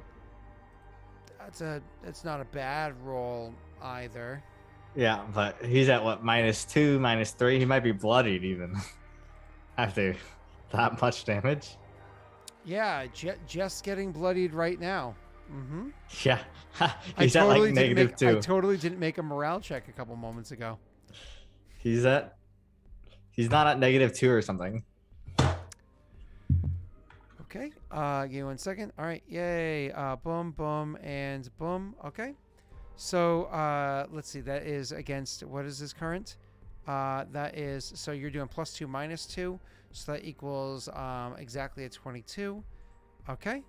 Speaker 1: That's not a bad roll either.
Speaker 3: Yeah, but he's at what, -2, -3? He might be bloodied even after that much damage.
Speaker 1: Yeah, just getting bloodied right now. Mm-hmm.
Speaker 3: Yeah, he's at like -2.
Speaker 1: I totally didn't make a morale check a couple moments ago.
Speaker 3: He's not at -2 or something.
Speaker 1: Okay, give me 1 second. All right, yay. Boom, boom, and boom. Okay. So, let's see. That is against, what is this current? That is, so you're doing +2, -2. So that equals exactly a 22. Okay.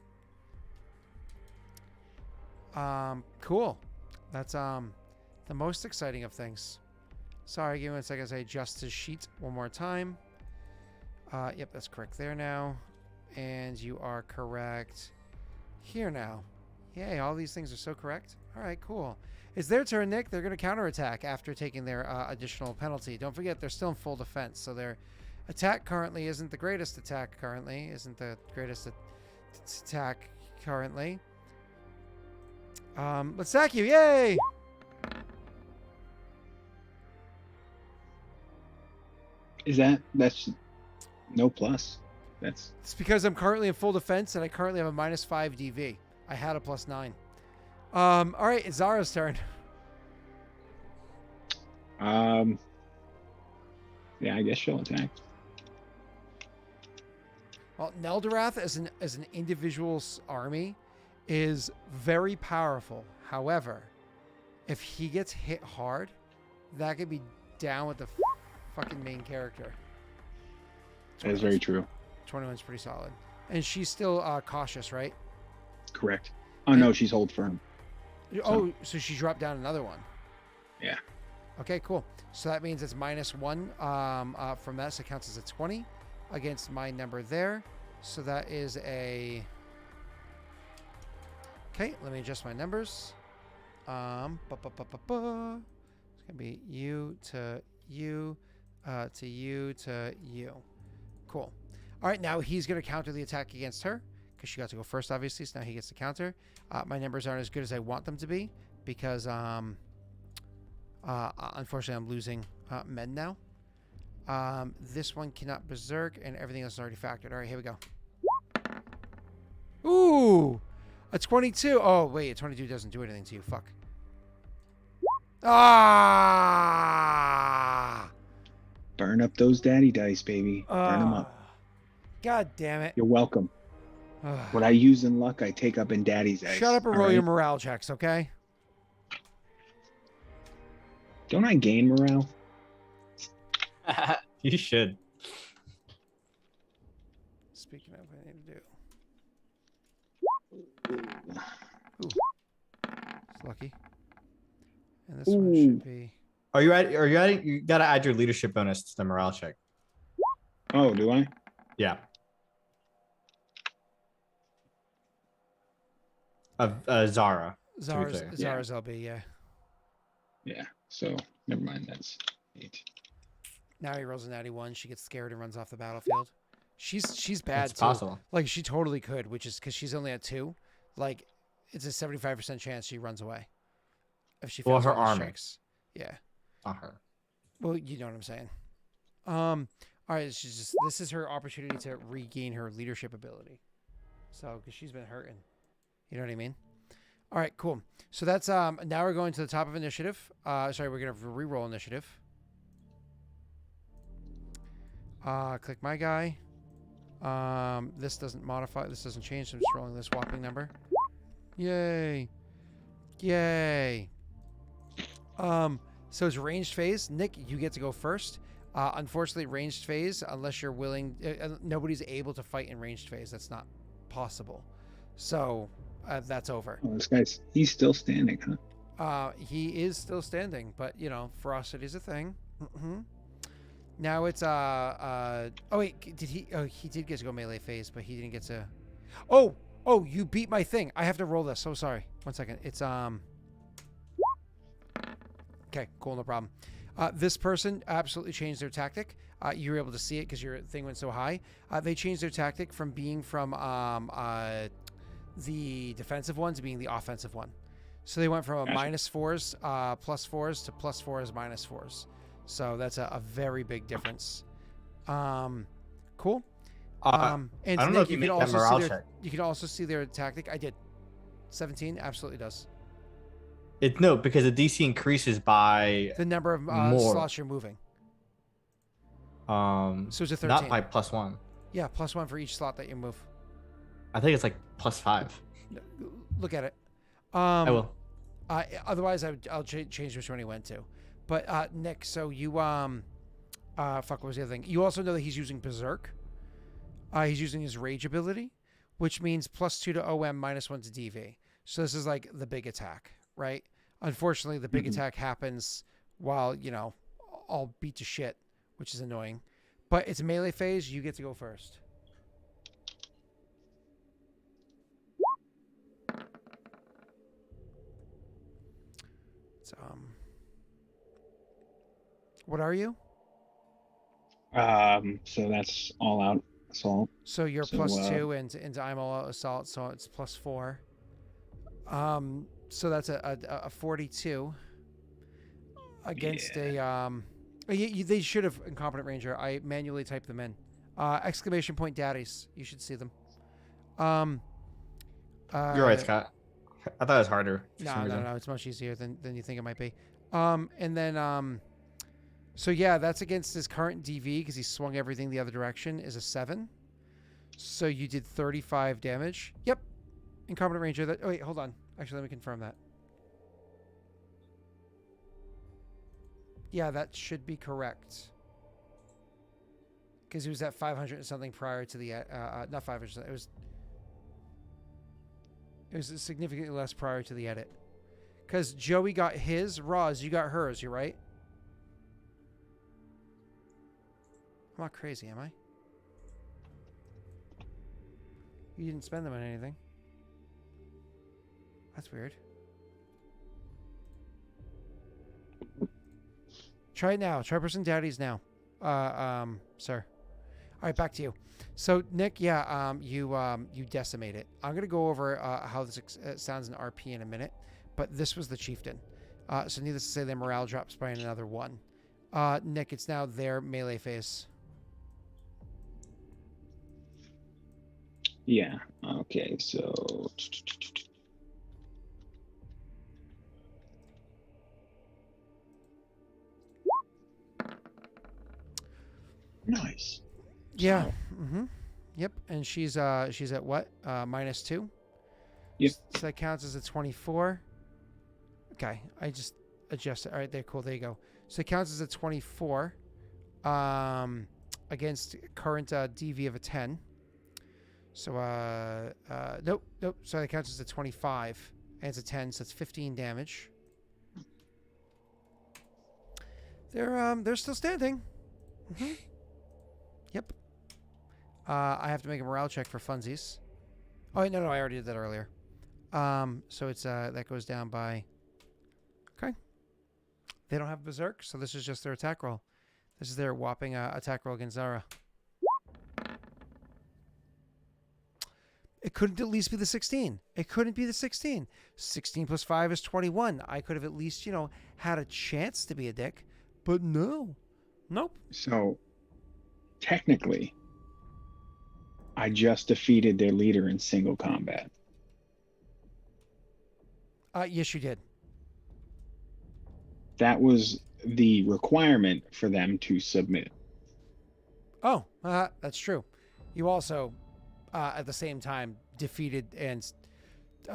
Speaker 1: Cool. That's the most exciting of things. Sorry, give me 1 second as I adjust his sheet one more time. Yep, that's correct there now. And you are correct here now. Yay, all these things are so correct. All right, cool. It's their turn, Nick. They're going to counterattack after taking their additional penalty. Don't forget, they're still in full defense, so their attack currently isn't the greatest attack currently. Let's sack you. Yay!
Speaker 2: That's no plus. It's
Speaker 1: because I'm currently in full defense and I currently have a -5 DV. I had a +9. All right, it's Zara's turn.
Speaker 2: Yeah, I guess she'll attack.
Speaker 1: Well, Neldorath as an individual's army is very powerful. However, if he gets hit hard, that could be down with the fucking main character.
Speaker 2: That is very true.
Speaker 1: 21's pretty solid. And she's still cautious, right?
Speaker 2: Correct. Oh, no, she's hold firm.
Speaker 1: Oh, so she dropped down another one.
Speaker 2: Yeah.
Speaker 1: Okay, cool. So that means it's -1 from that, so it counts as a 20 against my number there. So that is a... Okay, let me adjust my numbers. It's going to be you to you to you to you. Cool. All right, now he's going to counter the attack against her because she got to go first, obviously, so now he gets to counter. My numbers aren't as good as I want them to be because, unfortunately, I'm losing men now. This one cannot berserk, and everything else is already factored. All right, here we go. Ooh, a 22. Oh, wait, a 22 doesn't do anything to you. Fuck. Ah!
Speaker 2: Burn up those daddy dice, baby. Burn them up.
Speaker 1: God damn it.
Speaker 2: You're welcome. What I use in luck, I take up in daddy's dice.
Speaker 1: Shut up and roll your morale checks, okay?
Speaker 2: Don't I gain morale?
Speaker 3: You should.
Speaker 1: Speaking of, I need to do. Ooh. It's lucky. And this one should be.
Speaker 3: Are you adding? You gotta add your leadership bonus to the morale check.
Speaker 2: Oh, do I?
Speaker 3: Yeah. Of Zara.
Speaker 1: Zara's LB, yeah.
Speaker 2: Yeah. So never mind. That's 8.
Speaker 1: Now he rolls a natty 1. She gets scared and runs off the battlefield. She's bad
Speaker 3: It's
Speaker 1: too.
Speaker 3: possible.
Speaker 1: Like she totally could, which is because she's only at 2. Like it's a 75% chance she runs away if she fails
Speaker 3: her
Speaker 1: all those
Speaker 3: army.
Speaker 1: checks. Yeah.
Speaker 3: Not her.
Speaker 1: Well, you know what I'm saying. All right, this is her opportunity to regain her leadership ability. So, because she's been hurting. You know what I mean? All right, cool. So that's now we're going to the top of initiative. Sorry, we're gonna re-roll initiative. Click my guy. This doesn't modify. This doesn't change. So I'm just rolling this whopping number. Yay! Yay! So it's ranged phase. Nick, you get to go first. Unfortunately, ranged phase, unless you're willing, nobody's able to fight in ranged phase. That's not possible. So that's over.
Speaker 2: Oh, he's still standing, huh?
Speaker 1: He is still standing, but ferocity is a thing. Now it's oh wait, did he? Oh, he did get to go melee phase, but he didn't get to. Oh, you beat my thing. I have to roll this. So sorry. 1 second. It's Okay, cool, no problem. This person absolutely changed their tactic. You were able to see it because your thing went so high. They changed their tactic from being from the defensive one to being the offensive one. So they went from a -4s, +4s to +4s, -4s. So that's a very big difference. Cool. And
Speaker 3: I don't know
Speaker 1: Nick,
Speaker 3: if you make that morale check.
Speaker 1: you can also see their tactic. I did. 17 absolutely does.
Speaker 3: No, because the DC increases by
Speaker 1: The number of
Speaker 3: more.
Speaker 1: slots you're moving. So it's a 13.
Speaker 3: Not by +1.
Speaker 1: Yeah, +1 for each slot that you move.
Speaker 3: I think it's like +5.
Speaker 1: Look at it.
Speaker 3: I will.
Speaker 1: Otherwise, I'll change which one he went to. But Nick, so you what was the other thing? You also know that he's using Berserk. He's using his Rage ability, which means +2 to OM, -1 to DV. So this is like the big attack, right? Unfortunately, the big attack happens while all beat to shit, which is annoying. But it's melee phase. You get to go first. What are you?
Speaker 2: So that's all out assault.
Speaker 1: So you're +2 and I'm all out assault, so it's +4. So that's a 42 against a they should have incompetent ranger. I manually typed them in. Exclamation point daddies. You should see them.
Speaker 3: You're right, Scott. I thought it was harder.
Speaker 1: No. It's much easier than you think it might be. And then so yeah, that's against his current DV because he swung everything the other direction is a 7. So you did 35 damage. Yep. Incompetent ranger. Oh wait, hold on. Actually, let me confirm that. Yeah, that should be correct. Because he was at 500 and something prior to the not 500. It was significantly less prior to the edit. Because Joey got his, Roz, you got hers. You're right. I'm not crazy, am I? You didn't spend them on anything. That's weird. Try it now. Try pressing daddies now. Sir. All right, back to you. So, Nick, yeah, you decimate it. I'm going to go over how this sounds in RP in a minute, but this was the chieftain. So, needless to say, their morale drops by another 1. Nick, it's now their melee phase.
Speaker 2: Yeah. Okay, so... Nice.
Speaker 1: Yeah. Yep. And she's at what? -2.
Speaker 2: Yep.
Speaker 1: So that counts as a 24. Okay. I just adjusted. All right. There. Cool. There you go. So it counts as a 24. Against current DV of a 10. So nope. So that counts as a 25. And it's a 10. So it's 15 damage. They're still standing. Yep. I have to make a morale check for funsies. Oh, no, I already did that earlier. So it's that goes down by... Okay. They don't have Berserk, so this is just their attack roll. This is their whopping attack roll against Zara. It couldn't at least be the 16. It couldn't be the 16. 16 plus 5 is 21. I could have at least, had a chance to be a dick. But no. Nope.
Speaker 2: So, technically, I just defeated their leader in single combat.
Speaker 1: Yes, you did.
Speaker 2: That was the requirement for them to submit.
Speaker 1: Oh, that's true. You also, at the same time, defeated and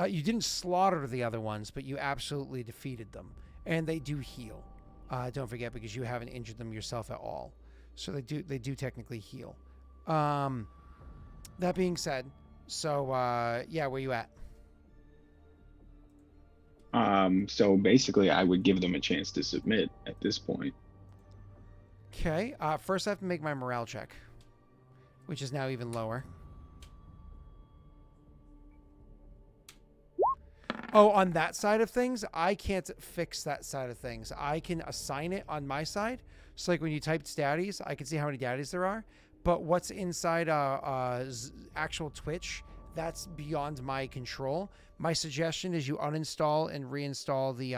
Speaker 1: you didn't slaughter the other ones, but you absolutely defeated them. And they do heal. Don't forget, because you haven't injured them yourself at all. So they do technically heal. That being said, So yeah, where you at?
Speaker 2: So basically, I would give them a chance to submit at this point.
Speaker 1: Okay. First I have to make my morale check, which is now even lower. Oh, on that side of things, I can't fix that side of things. I can assign it on my side. So like when you type daddies, I can see how many daddies there are. But what's inside actual Twitch, that's beyond my control. My suggestion is you uninstall and reinstall the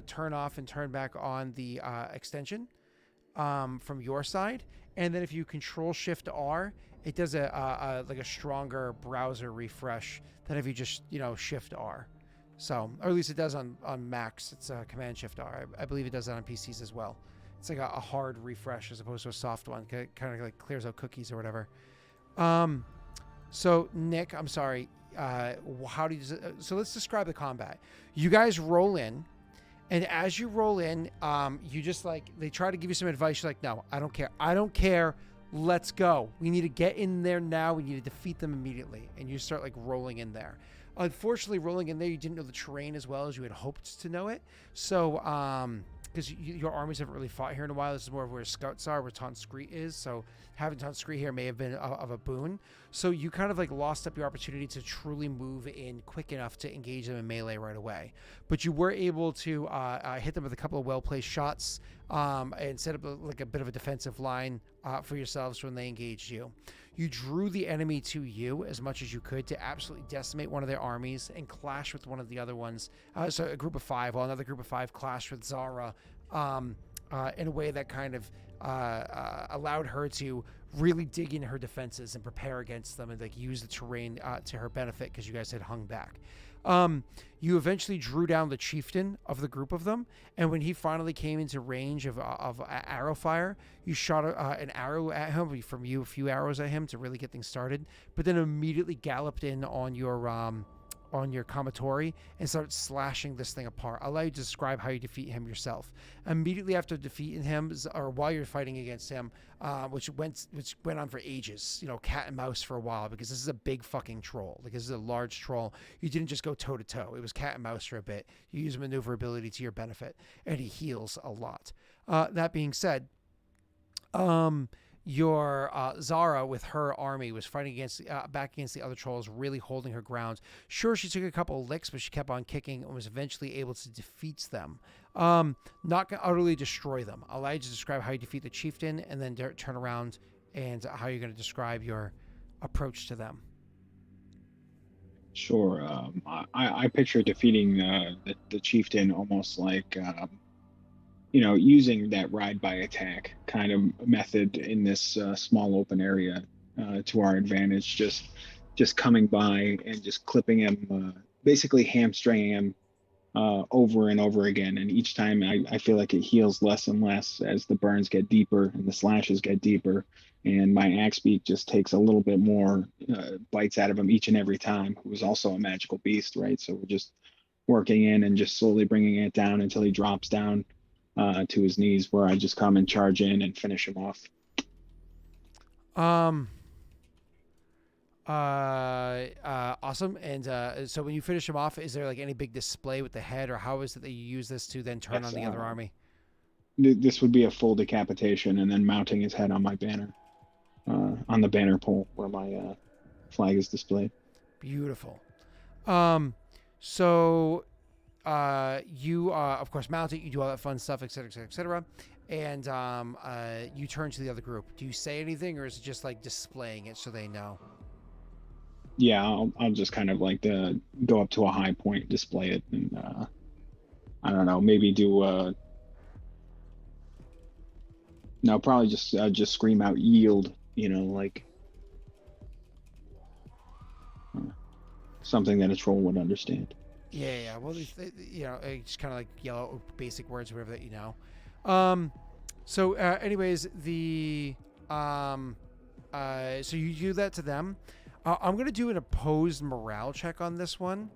Speaker 1: turn off and turn back on the extension from your side, and then if you Control Shift R, it does a stronger browser refresh than if you just Shift R. So, or at least it does on Macs. It's Command Shift R. I believe it does that on PCs as well. It's like a hard refresh as opposed to a soft one. It kind of like clears out cookies or whatever. So Nick, I'm sorry. How do you? So let's describe the combat. You guys roll in. And as you roll in, you just they try to give you some advice. You're like, no, I don't care. I don't care. Let's go. We need to get in there now. We need to defeat them immediately. And you start rolling in there. Unfortunately, rolling in there, you didn't know the terrain as well as you had hoped to know it. So, because your armies haven't really fought here in a while. This is more of where scouts are, where Tonscrete is. So having Tonscrete here may have been of a boon. So you kind of lost up your opportunity to truly move in quick enough to engage them in melee right away. But you were able to hit them with a couple of well-placed shots and set up a bit of a defensive line for yourselves when they engaged you. You drew the enemy to you as much as you could to absolutely decimate one of their armies and clash with one of the other ones. So a group of 5, while another group of 5 clashed with Zara in a way that kind of allowed her to really dig in her defenses and prepare against them and use the terrain to her benefit because you guys had hung back. You eventually drew down the chieftain of the group of them, and when he finally came into range of arrow fire, you shot an arrow at him from you, a few arrows at him to really get things started, but then immediately galloped in on your Kamatori and started slashing this thing apart. I'll allow you to describe how you defeat him yourself. Immediately after defeating him, or while you're fighting against him, which went on for ages, cat and mouse for a while, because this is a big fucking troll. This is a large troll. You didn't just go toe to toe. It was cat and mouse for a bit. You use maneuverability to your benefit, and he heals a lot. That being said, your Zara with her army was fighting back against the other trolls, really holding her ground. Sure, she took a couple of licks, but she kept on kicking and was eventually able to defeat them. Not gonna utterly destroy them. I'll allow you to describe how you defeat the chieftain, and then turn around and how you're going to describe your approach to them.
Speaker 2: Sure. I picture defeating the chieftain almost like using that ride by attack kind of method in this small open area to our advantage. Just coming by and just clipping him, basically hamstringing him over and over again. And each time I feel like it heals less and less as the burns get deeper and the slashes get deeper. And my axe beak just takes a little bit more bites out of him each and every time. It was also a magical beast, right? So we're just working in and just slowly bringing it down until he drops down to his knees, where I just come and charge in and finish him off.
Speaker 1: Awesome. And so when you finish him off, is there any big display with the head, or how is it that you use this to then turn on the other army?
Speaker 2: This would be a full decapitation and then mounting his head on my banner, on the banner pole where my flag is displayed.
Speaker 1: Beautiful. So you of course mount it, you do all that fun stuff, etc., etc., etc., and you turn to the other group. Do you say anything, or is it just displaying it so they know?
Speaker 2: Yeah, I'll just kind of go up to a high point, display it, and I don't know, maybe do no, probably just scream out yield, something that a troll would understand.
Speaker 1: Yeah. Well, just kind of yell out basic words, whatever that you know. So, anyways, so you do that to them. I'm gonna do an opposed morale check on this one,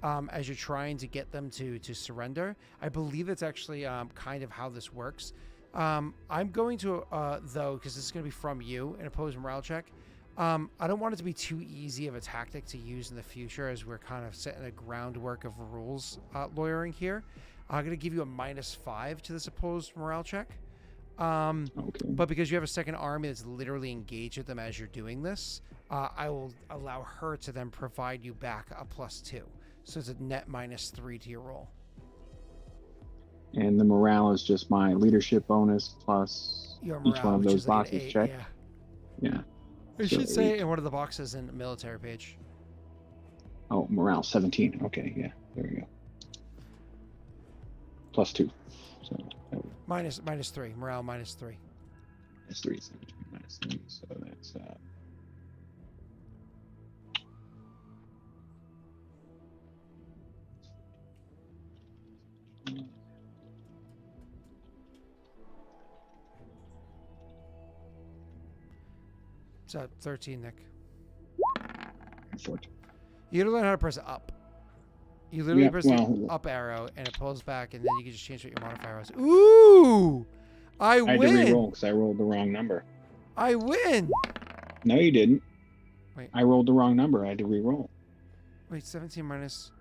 Speaker 1: as you're trying to get them to surrender. I believe that's actually kind of how this works. I'm going to though, because this is gonna be from you, an opposed morale check. I don't want it to be too easy of a tactic to use in the future as we're kind of setting a groundwork of rules lawyering here. I'm going to give you a -5 to this opposed morale check.
Speaker 2: Okay.
Speaker 1: But because you have a second army that's literally engaged with them as you're doing this, I will allow her to then provide you back a +2. So it's a net -3 to your roll.
Speaker 2: And the morale is just my leadership bonus plus
Speaker 1: Your
Speaker 2: each
Speaker 1: morale,
Speaker 2: one of
Speaker 1: which
Speaker 2: those
Speaker 1: is like an
Speaker 2: boxes
Speaker 1: 8,
Speaker 2: check.
Speaker 1: yeah.
Speaker 2: Yeah.
Speaker 1: It
Speaker 2: So
Speaker 1: should say
Speaker 2: 8.
Speaker 1: in one of the boxes in the military page.
Speaker 2: Oh, morale 17. Okay, yeah, there we go. +2. So that would,
Speaker 1: -3. Morale -3.
Speaker 2: that's 3. 17 minus 3. So that's
Speaker 1: So 13, Nick.
Speaker 2: 14.
Speaker 1: You gotta learn how to press up. You literally
Speaker 2: Yeah,
Speaker 1: press
Speaker 2: well-
Speaker 1: the up arrow and it pulls back, and then you can just change what your modifier is. Ooh! I
Speaker 2: I had to
Speaker 1: win!
Speaker 2: re-roll because I rolled the wrong number.
Speaker 1: I win!
Speaker 2: No, you didn't.
Speaker 1: Wait.
Speaker 2: I rolled the wrong number. I had to re-roll.
Speaker 1: Wait, 17 minus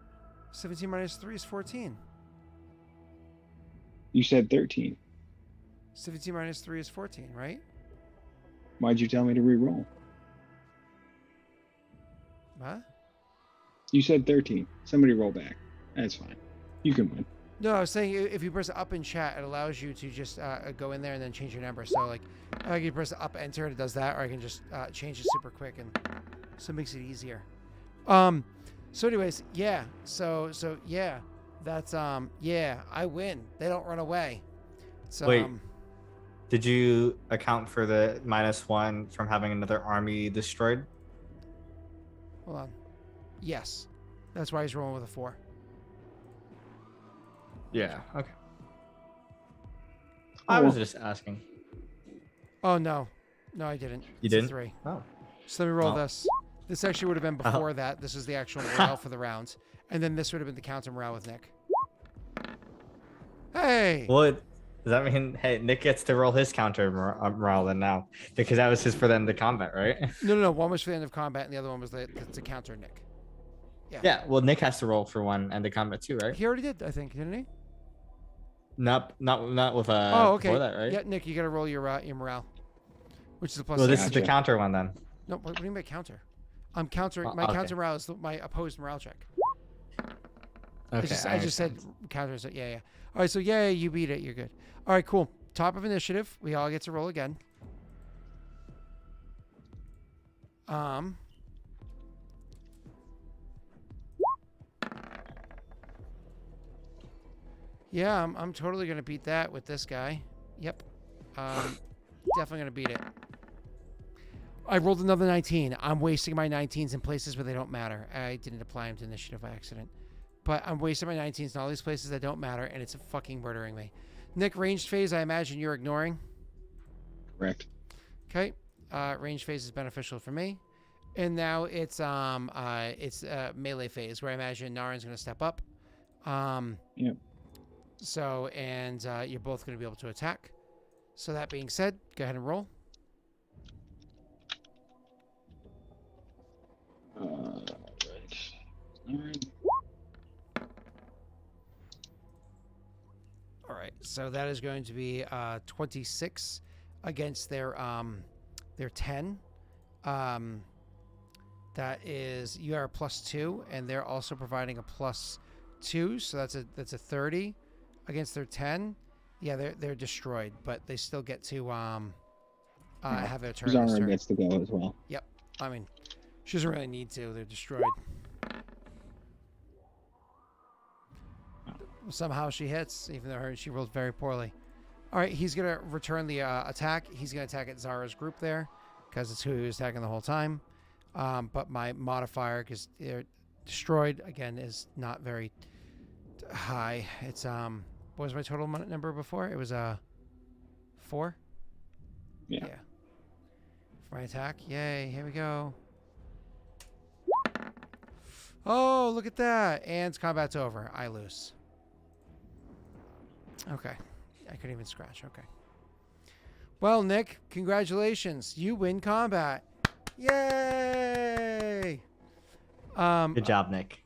Speaker 1: 3 is 14.
Speaker 2: You said 13.
Speaker 1: 17 minus 3 is 14, right?
Speaker 2: Why'd you tell me to re-roll?
Speaker 1: What?
Speaker 2: You said 13. Somebody roll back. That's fine. You can win.
Speaker 1: No, I was saying if you press up in chat, it allows you to just go in there and then change your number. So like, I can press up enter and it does that, or I can just change it super quick, and so it makes it easier. So anyways, yeah. So yeah, that's yeah, I win. They don't run away. So
Speaker 3: Wait. Did you account for the -1 from having another army destroyed?
Speaker 1: hold on. Yes, that's why he's rolling with a 4.
Speaker 3: Yeah. Okay.
Speaker 2: Oh,
Speaker 3: I was
Speaker 2: well.
Speaker 3: just asking.
Speaker 1: Oh no, I didn't.
Speaker 3: You
Speaker 1: It's a
Speaker 3: didn't?
Speaker 1: 3.
Speaker 3: Oh.
Speaker 1: So let me roll
Speaker 3: Oh.
Speaker 1: this. This actually would have been before that. This is the actual morale for the round, and then this would have been the counter morale with Nick. Hey.
Speaker 3: What does that mean? Hey, Nick gets to roll his counter morale then now, because that was his for the end of combat, right?
Speaker 1: No. One was for the end of combat, and the other one was to counter Nick.
Speaker 3: Yeah. Well, Nick has to roll for one end of combat too, right?
Speaker 1: He already did, I think, didn't he?
Speaker 3: Not with
Speaker 1: Oh, okay.
Speaker 3: before that, right?
Speaker 1: Yeah, Nick, you got to roll your morale, which is a +6.
Speaker 3: Well, this is the
Speaker 2: Gotcha.
Speaker 3: counter one then.
Speaker 1: No, what do you mean by counter? I'm countering.
Speaker 3: Oh,
Speaker 1: My
Speaker 3: okay.
Speaker 1: counter morale is my opposed morale check.
Speaker 3: Okay.
Speaker 1: I just said counter. So yeah. All right, so yeah, you beat it. You're good. All right, cool. Top of initiative. We all get to roll again. Yeah, I'm totally gonna beat that with this guy. Yep. Definitely gonna beat it. I rolled another 19. I'm wasting my 19s in places where they don't matter. I didn't apply them to initiative by accident. But I'm wasting my 19s in all these places that don't matter, and it's fucking murdering me. Nick, ranged phase, I imagine you're ignoring.
Speaker 2: Correct.
Speaker 1: Okay. Ranged phase is beneficial for me. And now it's melee phase, where I imagine Naren's going to step up.
Speaker 2: Yep.
Speaker 1: So, and you're both going to be able to attack. So that being said, go ahead and roll.
Speaker 2: Right. All right.
Speaker 1: All right, so that is going to be 26 against their 10. That is, you are a +2, and they're also providing a +2, so that's a 30 against their 10. Yeah, they're destroyed, but they still get to have their turn. This
Speaker 2: Zara
Speaker 1: turn.
Speaker 2: gets to go as well.
Speaker 1: Yep, I mean, she doesn't really need to. They're destroyed. Somehow she hits, even though she rolled very poorly. All right, he's going to return the attack. He's going to attack at Zara's group there, because it's who he was attacking the whole time. But my modifier, because they're destroyed, again, is not very high. It's, what was my total number before? It was 4?
Speaker 2: Yeah.
Speaker 1: For my attack. Yay, here we go. Oh, look at that. And combat's over. I lose. Okay. I couldn't even scratch. Okay. Well, Nick, congratulations. You win combat. Yay!
Speaker 3: Good job, Nick.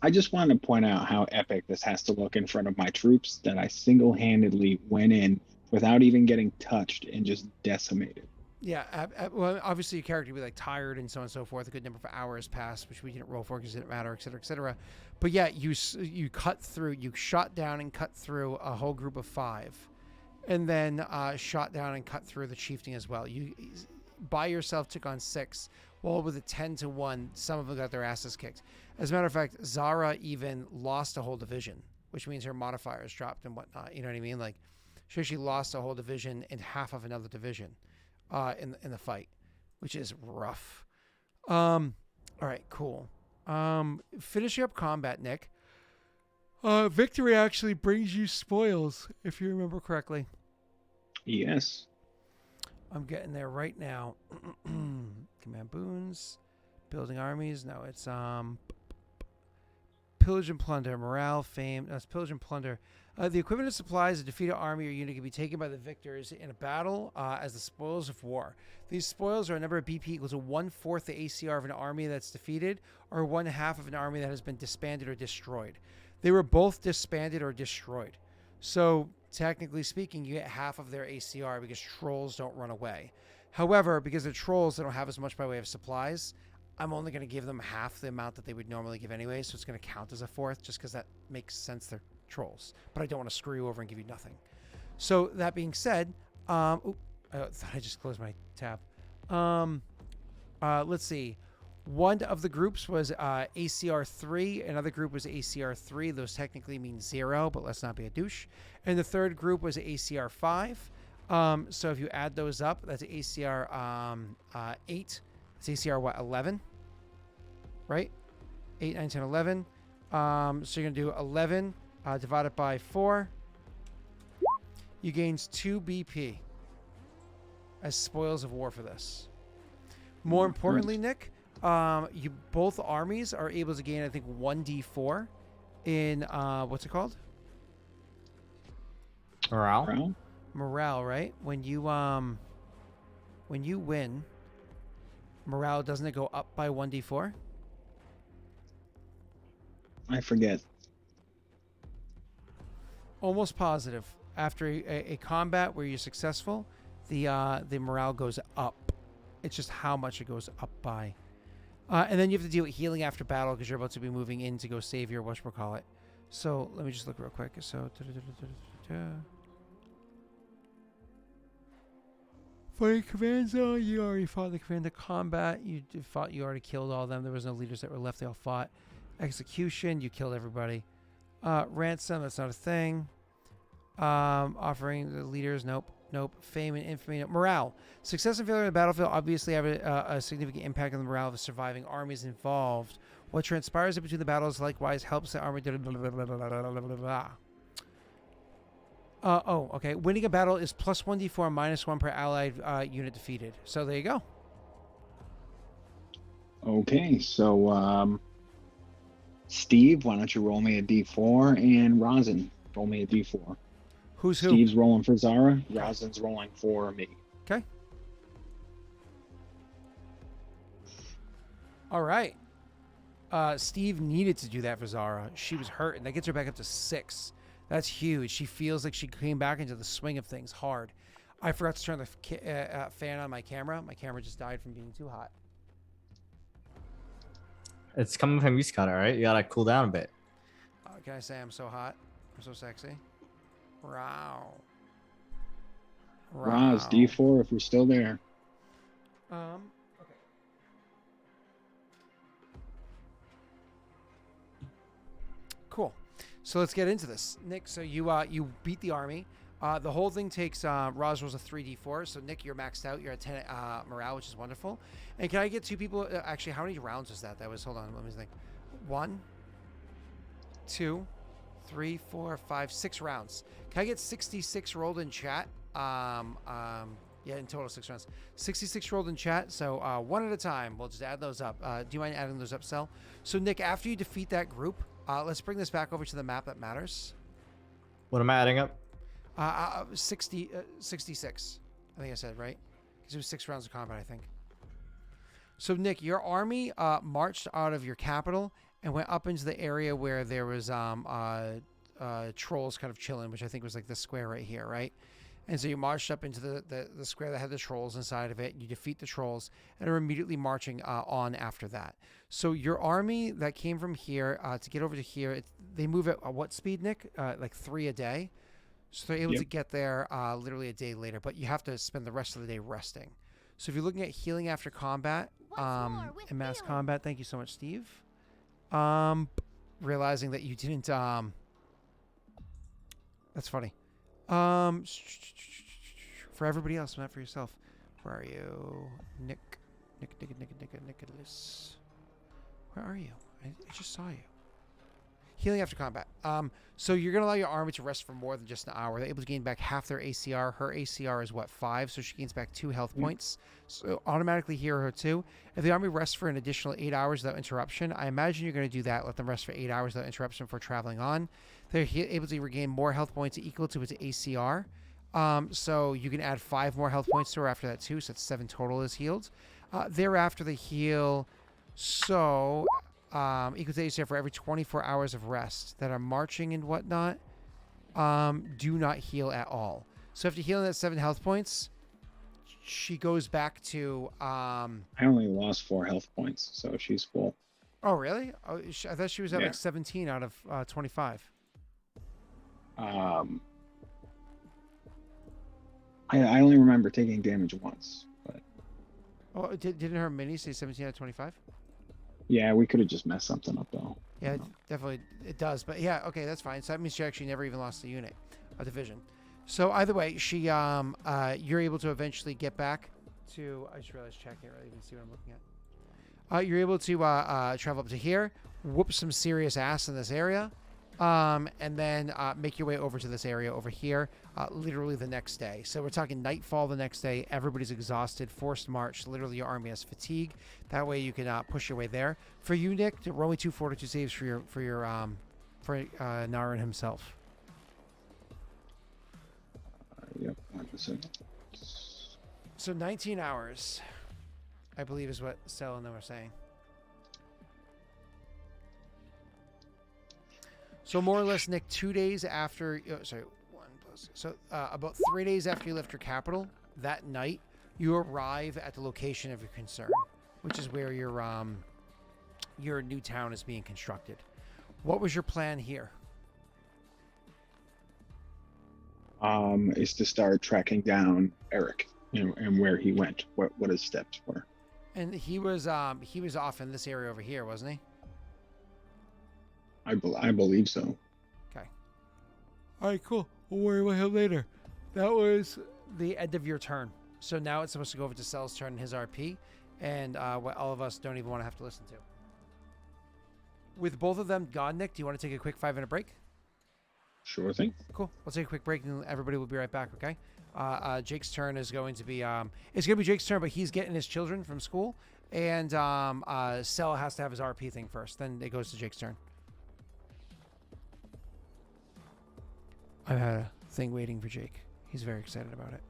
Speaker 2: I just wanted to point out how epic this has to look in front of my troops that I single-handedly went in without even getting touched and just decimated.
Speaker 1: Yeah, well, obviously your character would be like tired and so on and so forth. A good number of hours passed, which we didn't roll for because it didn't matter, et cetera, et cetera. But yeah, you cut through, you shot down and cut through a whole group of 5, and then shot down and cut through the chieftain as well. You by yourself took on 6. Well, with a 10-1, some of them got their asses kicked. As a matter of fact, Zara even lost a whole division, which means her modifiers dropped and whatnot. You know what I mean? Like, she actually lost a whole division and half of another division. In the fight, which is rough. All right, cool. Finishing up combat, Nick. Victory actually brings you spoils, if you remember correctly.
Speaker 2: Yes.
Speaker 1: I'm getting there right now. Command boons, building armies. No, it's pillage and plunder, morale, fame. That's pillage and plunder. The equipment and supplies of defeated army or unit can be taken by the victors in a battle as the spoils of war. These spoils are a number of BP equal to 1/4 the ACR of an army that's defeated, or 1/2 of an army that has been disbanded or destroyed. They were both disbanded or destroyed. So, technically speaking, you get half of their ACR because trolls don't run away. However, because they're trolls, they don't have as much by way of supplies. I'm only going to give them half the amount that they would normally give anyway, so it's going to count as a 4th just because that makes sense. They're trolls, but I don't want to screw you over and give you nothing. So that being said, I thought I just closed my tab. Let's see. One of the groups was ACR 3. Another group was ACR 3. Those technically mean 0, but let's not be a douche. And the third group was ACR 5. So if you add those up, that's ACR 8. It's ACR what, 11? Right? 8, 9, 10, 11. So you're going to do 11 divided by 4. You gains 2 BP as spoils of war for this. More importantly, Nick, you both armies are able to gain, I think, 1d4 in what's it called?
Speaker 3: Morale.
Speaker 1: Morale, right? When you win, morale, doesn't it go up by 1d4?
Speaker 2: I forget.
Speaker 1: Almost positive. After a combat where you're successful, the morale goes up. It's just how much it goes up by. And then you have to deal with healing after battle because you're about to be moving in to go save your whatchamacallit. So let me just look real quick. So for your command zone, you already fought the command of combat. You already killed all of them. There was no leaders that were left. They all fought. Execution, you killed everybody. Ransom, that's not a thing. Offering the leaders, nope. Fame and infamy, nope. Morale. Success and failure in the battlefield obviously have a significant impact on the morale of the surviving armies involved. What transpires in between the battles likewise helps the army. Okay. Winning a battle is plus 1d4 minus 1 per allied unit defeated. So there you go.
Speaker 2: Okay, so Steve, why don't you roll me a d4, and Rosin, roll me a d4.
Speaker 1: Who's who?
Speaker 2: Steve's rolling for Zara. Rosin's rolling for me.
Speaker 1: Okay. All right. Steve needed to do that for Zara. She was hurt, and that gets her back up to 6. That's huge. She feels like she came back into the swing of things hard. I forgot to turn the fan on my camera. My camera just died from being too hot.
Speaker 3: It's coming from you, Scott, all right? You gotta cool down a bit.
Speaker 1: Can I say I'm so hot? I'm so sexy. Wow.
Speaker 2: Roz, d4 if you're still there.
Speaker 1: Okay. Cool. So let's get into this. Nick, so you beat the army. The whole thing takes, Roz rolls a 3d4. So Nick, you're maxed out. You're at 10 morale, which is wonderful. And can I get 2 people? Actually, how many rounds was that? That was, hold on, let me think. 1, 2, 3, 4, 5, 6 rounds. Can I get 66 rolled in chat? Yeah, in total 6 rounds. 66 rolled in chat. So one at a time. We'll just add those up. Do you mind adding those up, Sel? So Nick, after you defeat that group, let's bring this back over to the map that matters.
Speaker 3: What am I adding up?
Speaker 1: 66. I think I said, right? Because it was 6 rounds of combat, I think. So Nick, your army marched out of your capital and went up into the area where there was trolls kind of chilling, which I think was like this square right here, right? And so you marched up into the square that had the trolls inside of it. You defeat the trolls and are immediately marching on after that. So your army that came from here to get over to here, they move at what speed, Nick? Like 3 a day. So they're able to get there literally a day later, but you have to spend the rest of the day resting. So if you're looking at healing after combat and mass combat, thank you so much, Steve. Realizing that you didn't. That's funny. For everybody else, not for yourself. Where are you, Nicholas? Where are you? I just saw you. Healing after combat. So you're gonna allow your army to rest for more than just an hour. They're able to gain back half their ACR. Her ACR is what, 5? So she gains back 2 health points. So automatically heal her too. If the army rests for an additional 8 hours without interruption, I imagine you're gonna do that. Let them rest for 8 hours without interruption before traveling on. They're able to regain more health points equal to its ACR. So you can add 5 more health points to her after that too. So that's 7 total is healed. Thereafter they heal. So equal to ACR for every 24 hours of rest that are marching and whatnot. Do not heal at all. So after healing that 7 health points, she goes back to.
Speaker 2: I only lost 4 health points, so she's full.
Speaker 1: Oh really? Oh, I thought she was at like 17 out of 25.
Speaker 2: I only remember taking damage once, but.
Speaker 1: Oh, didn't her mini say 17 out of 25?
Speaker 2: Yeah, we could have just messed something up though.
Speaker 1: Yeah, definitely it does. But yeah, okay, that's fine. So that means she actually never even lost a unit, a division. So either way, she you're able to eventually get back to. I just realized chat can't really even see what I'm looking at. You're able to travel up to here, whoop some serious ass in this area, and then make your way over to this area over here, literally the next day. So we're talking nightfall the next day. Everybody's exhausted, forced march. Literally, your army has fatigue. That way, you can push your way there. For you, Nick, roll me 2 fortitude saves for Naren himself.
Speaker 2: Yep. 100%.
Speaker 1: So 19 hours, I believe, is what Stella and them are saying. So more or less, Nick, 2 days after, about 3 days after you left your capital, that night, you arrive at the location of your concern, which is where your new town is being constructed. What was your plan here?
Speaker 2: Is to start tracking down Eric and where he went, what his steps were.
Speaker 1: And he was off in this area over here, wasn't he?
Speaker 2: I believe so.
Speaker 1: Okay. All right, cool. We'll worry about him later. That was the end of your turn. So now it's supposed to go over to Cell's turn and his RP, and what all of us don't even want to have to listen to. With both of them gone, Nick, do you want to take a quick 5-minute break?
Speaker 2: Sure thing.
Speaker 1: Cool. We'll take a quick break, and everybody will be right back, okay? Jake's turn is going to be... it's going to be Jake's turn, but he's getting his children from school, and Cell has to have his RP thing first. Then it goes to Jake's turn. I had a thing waiting for Jake. He's very excited about it.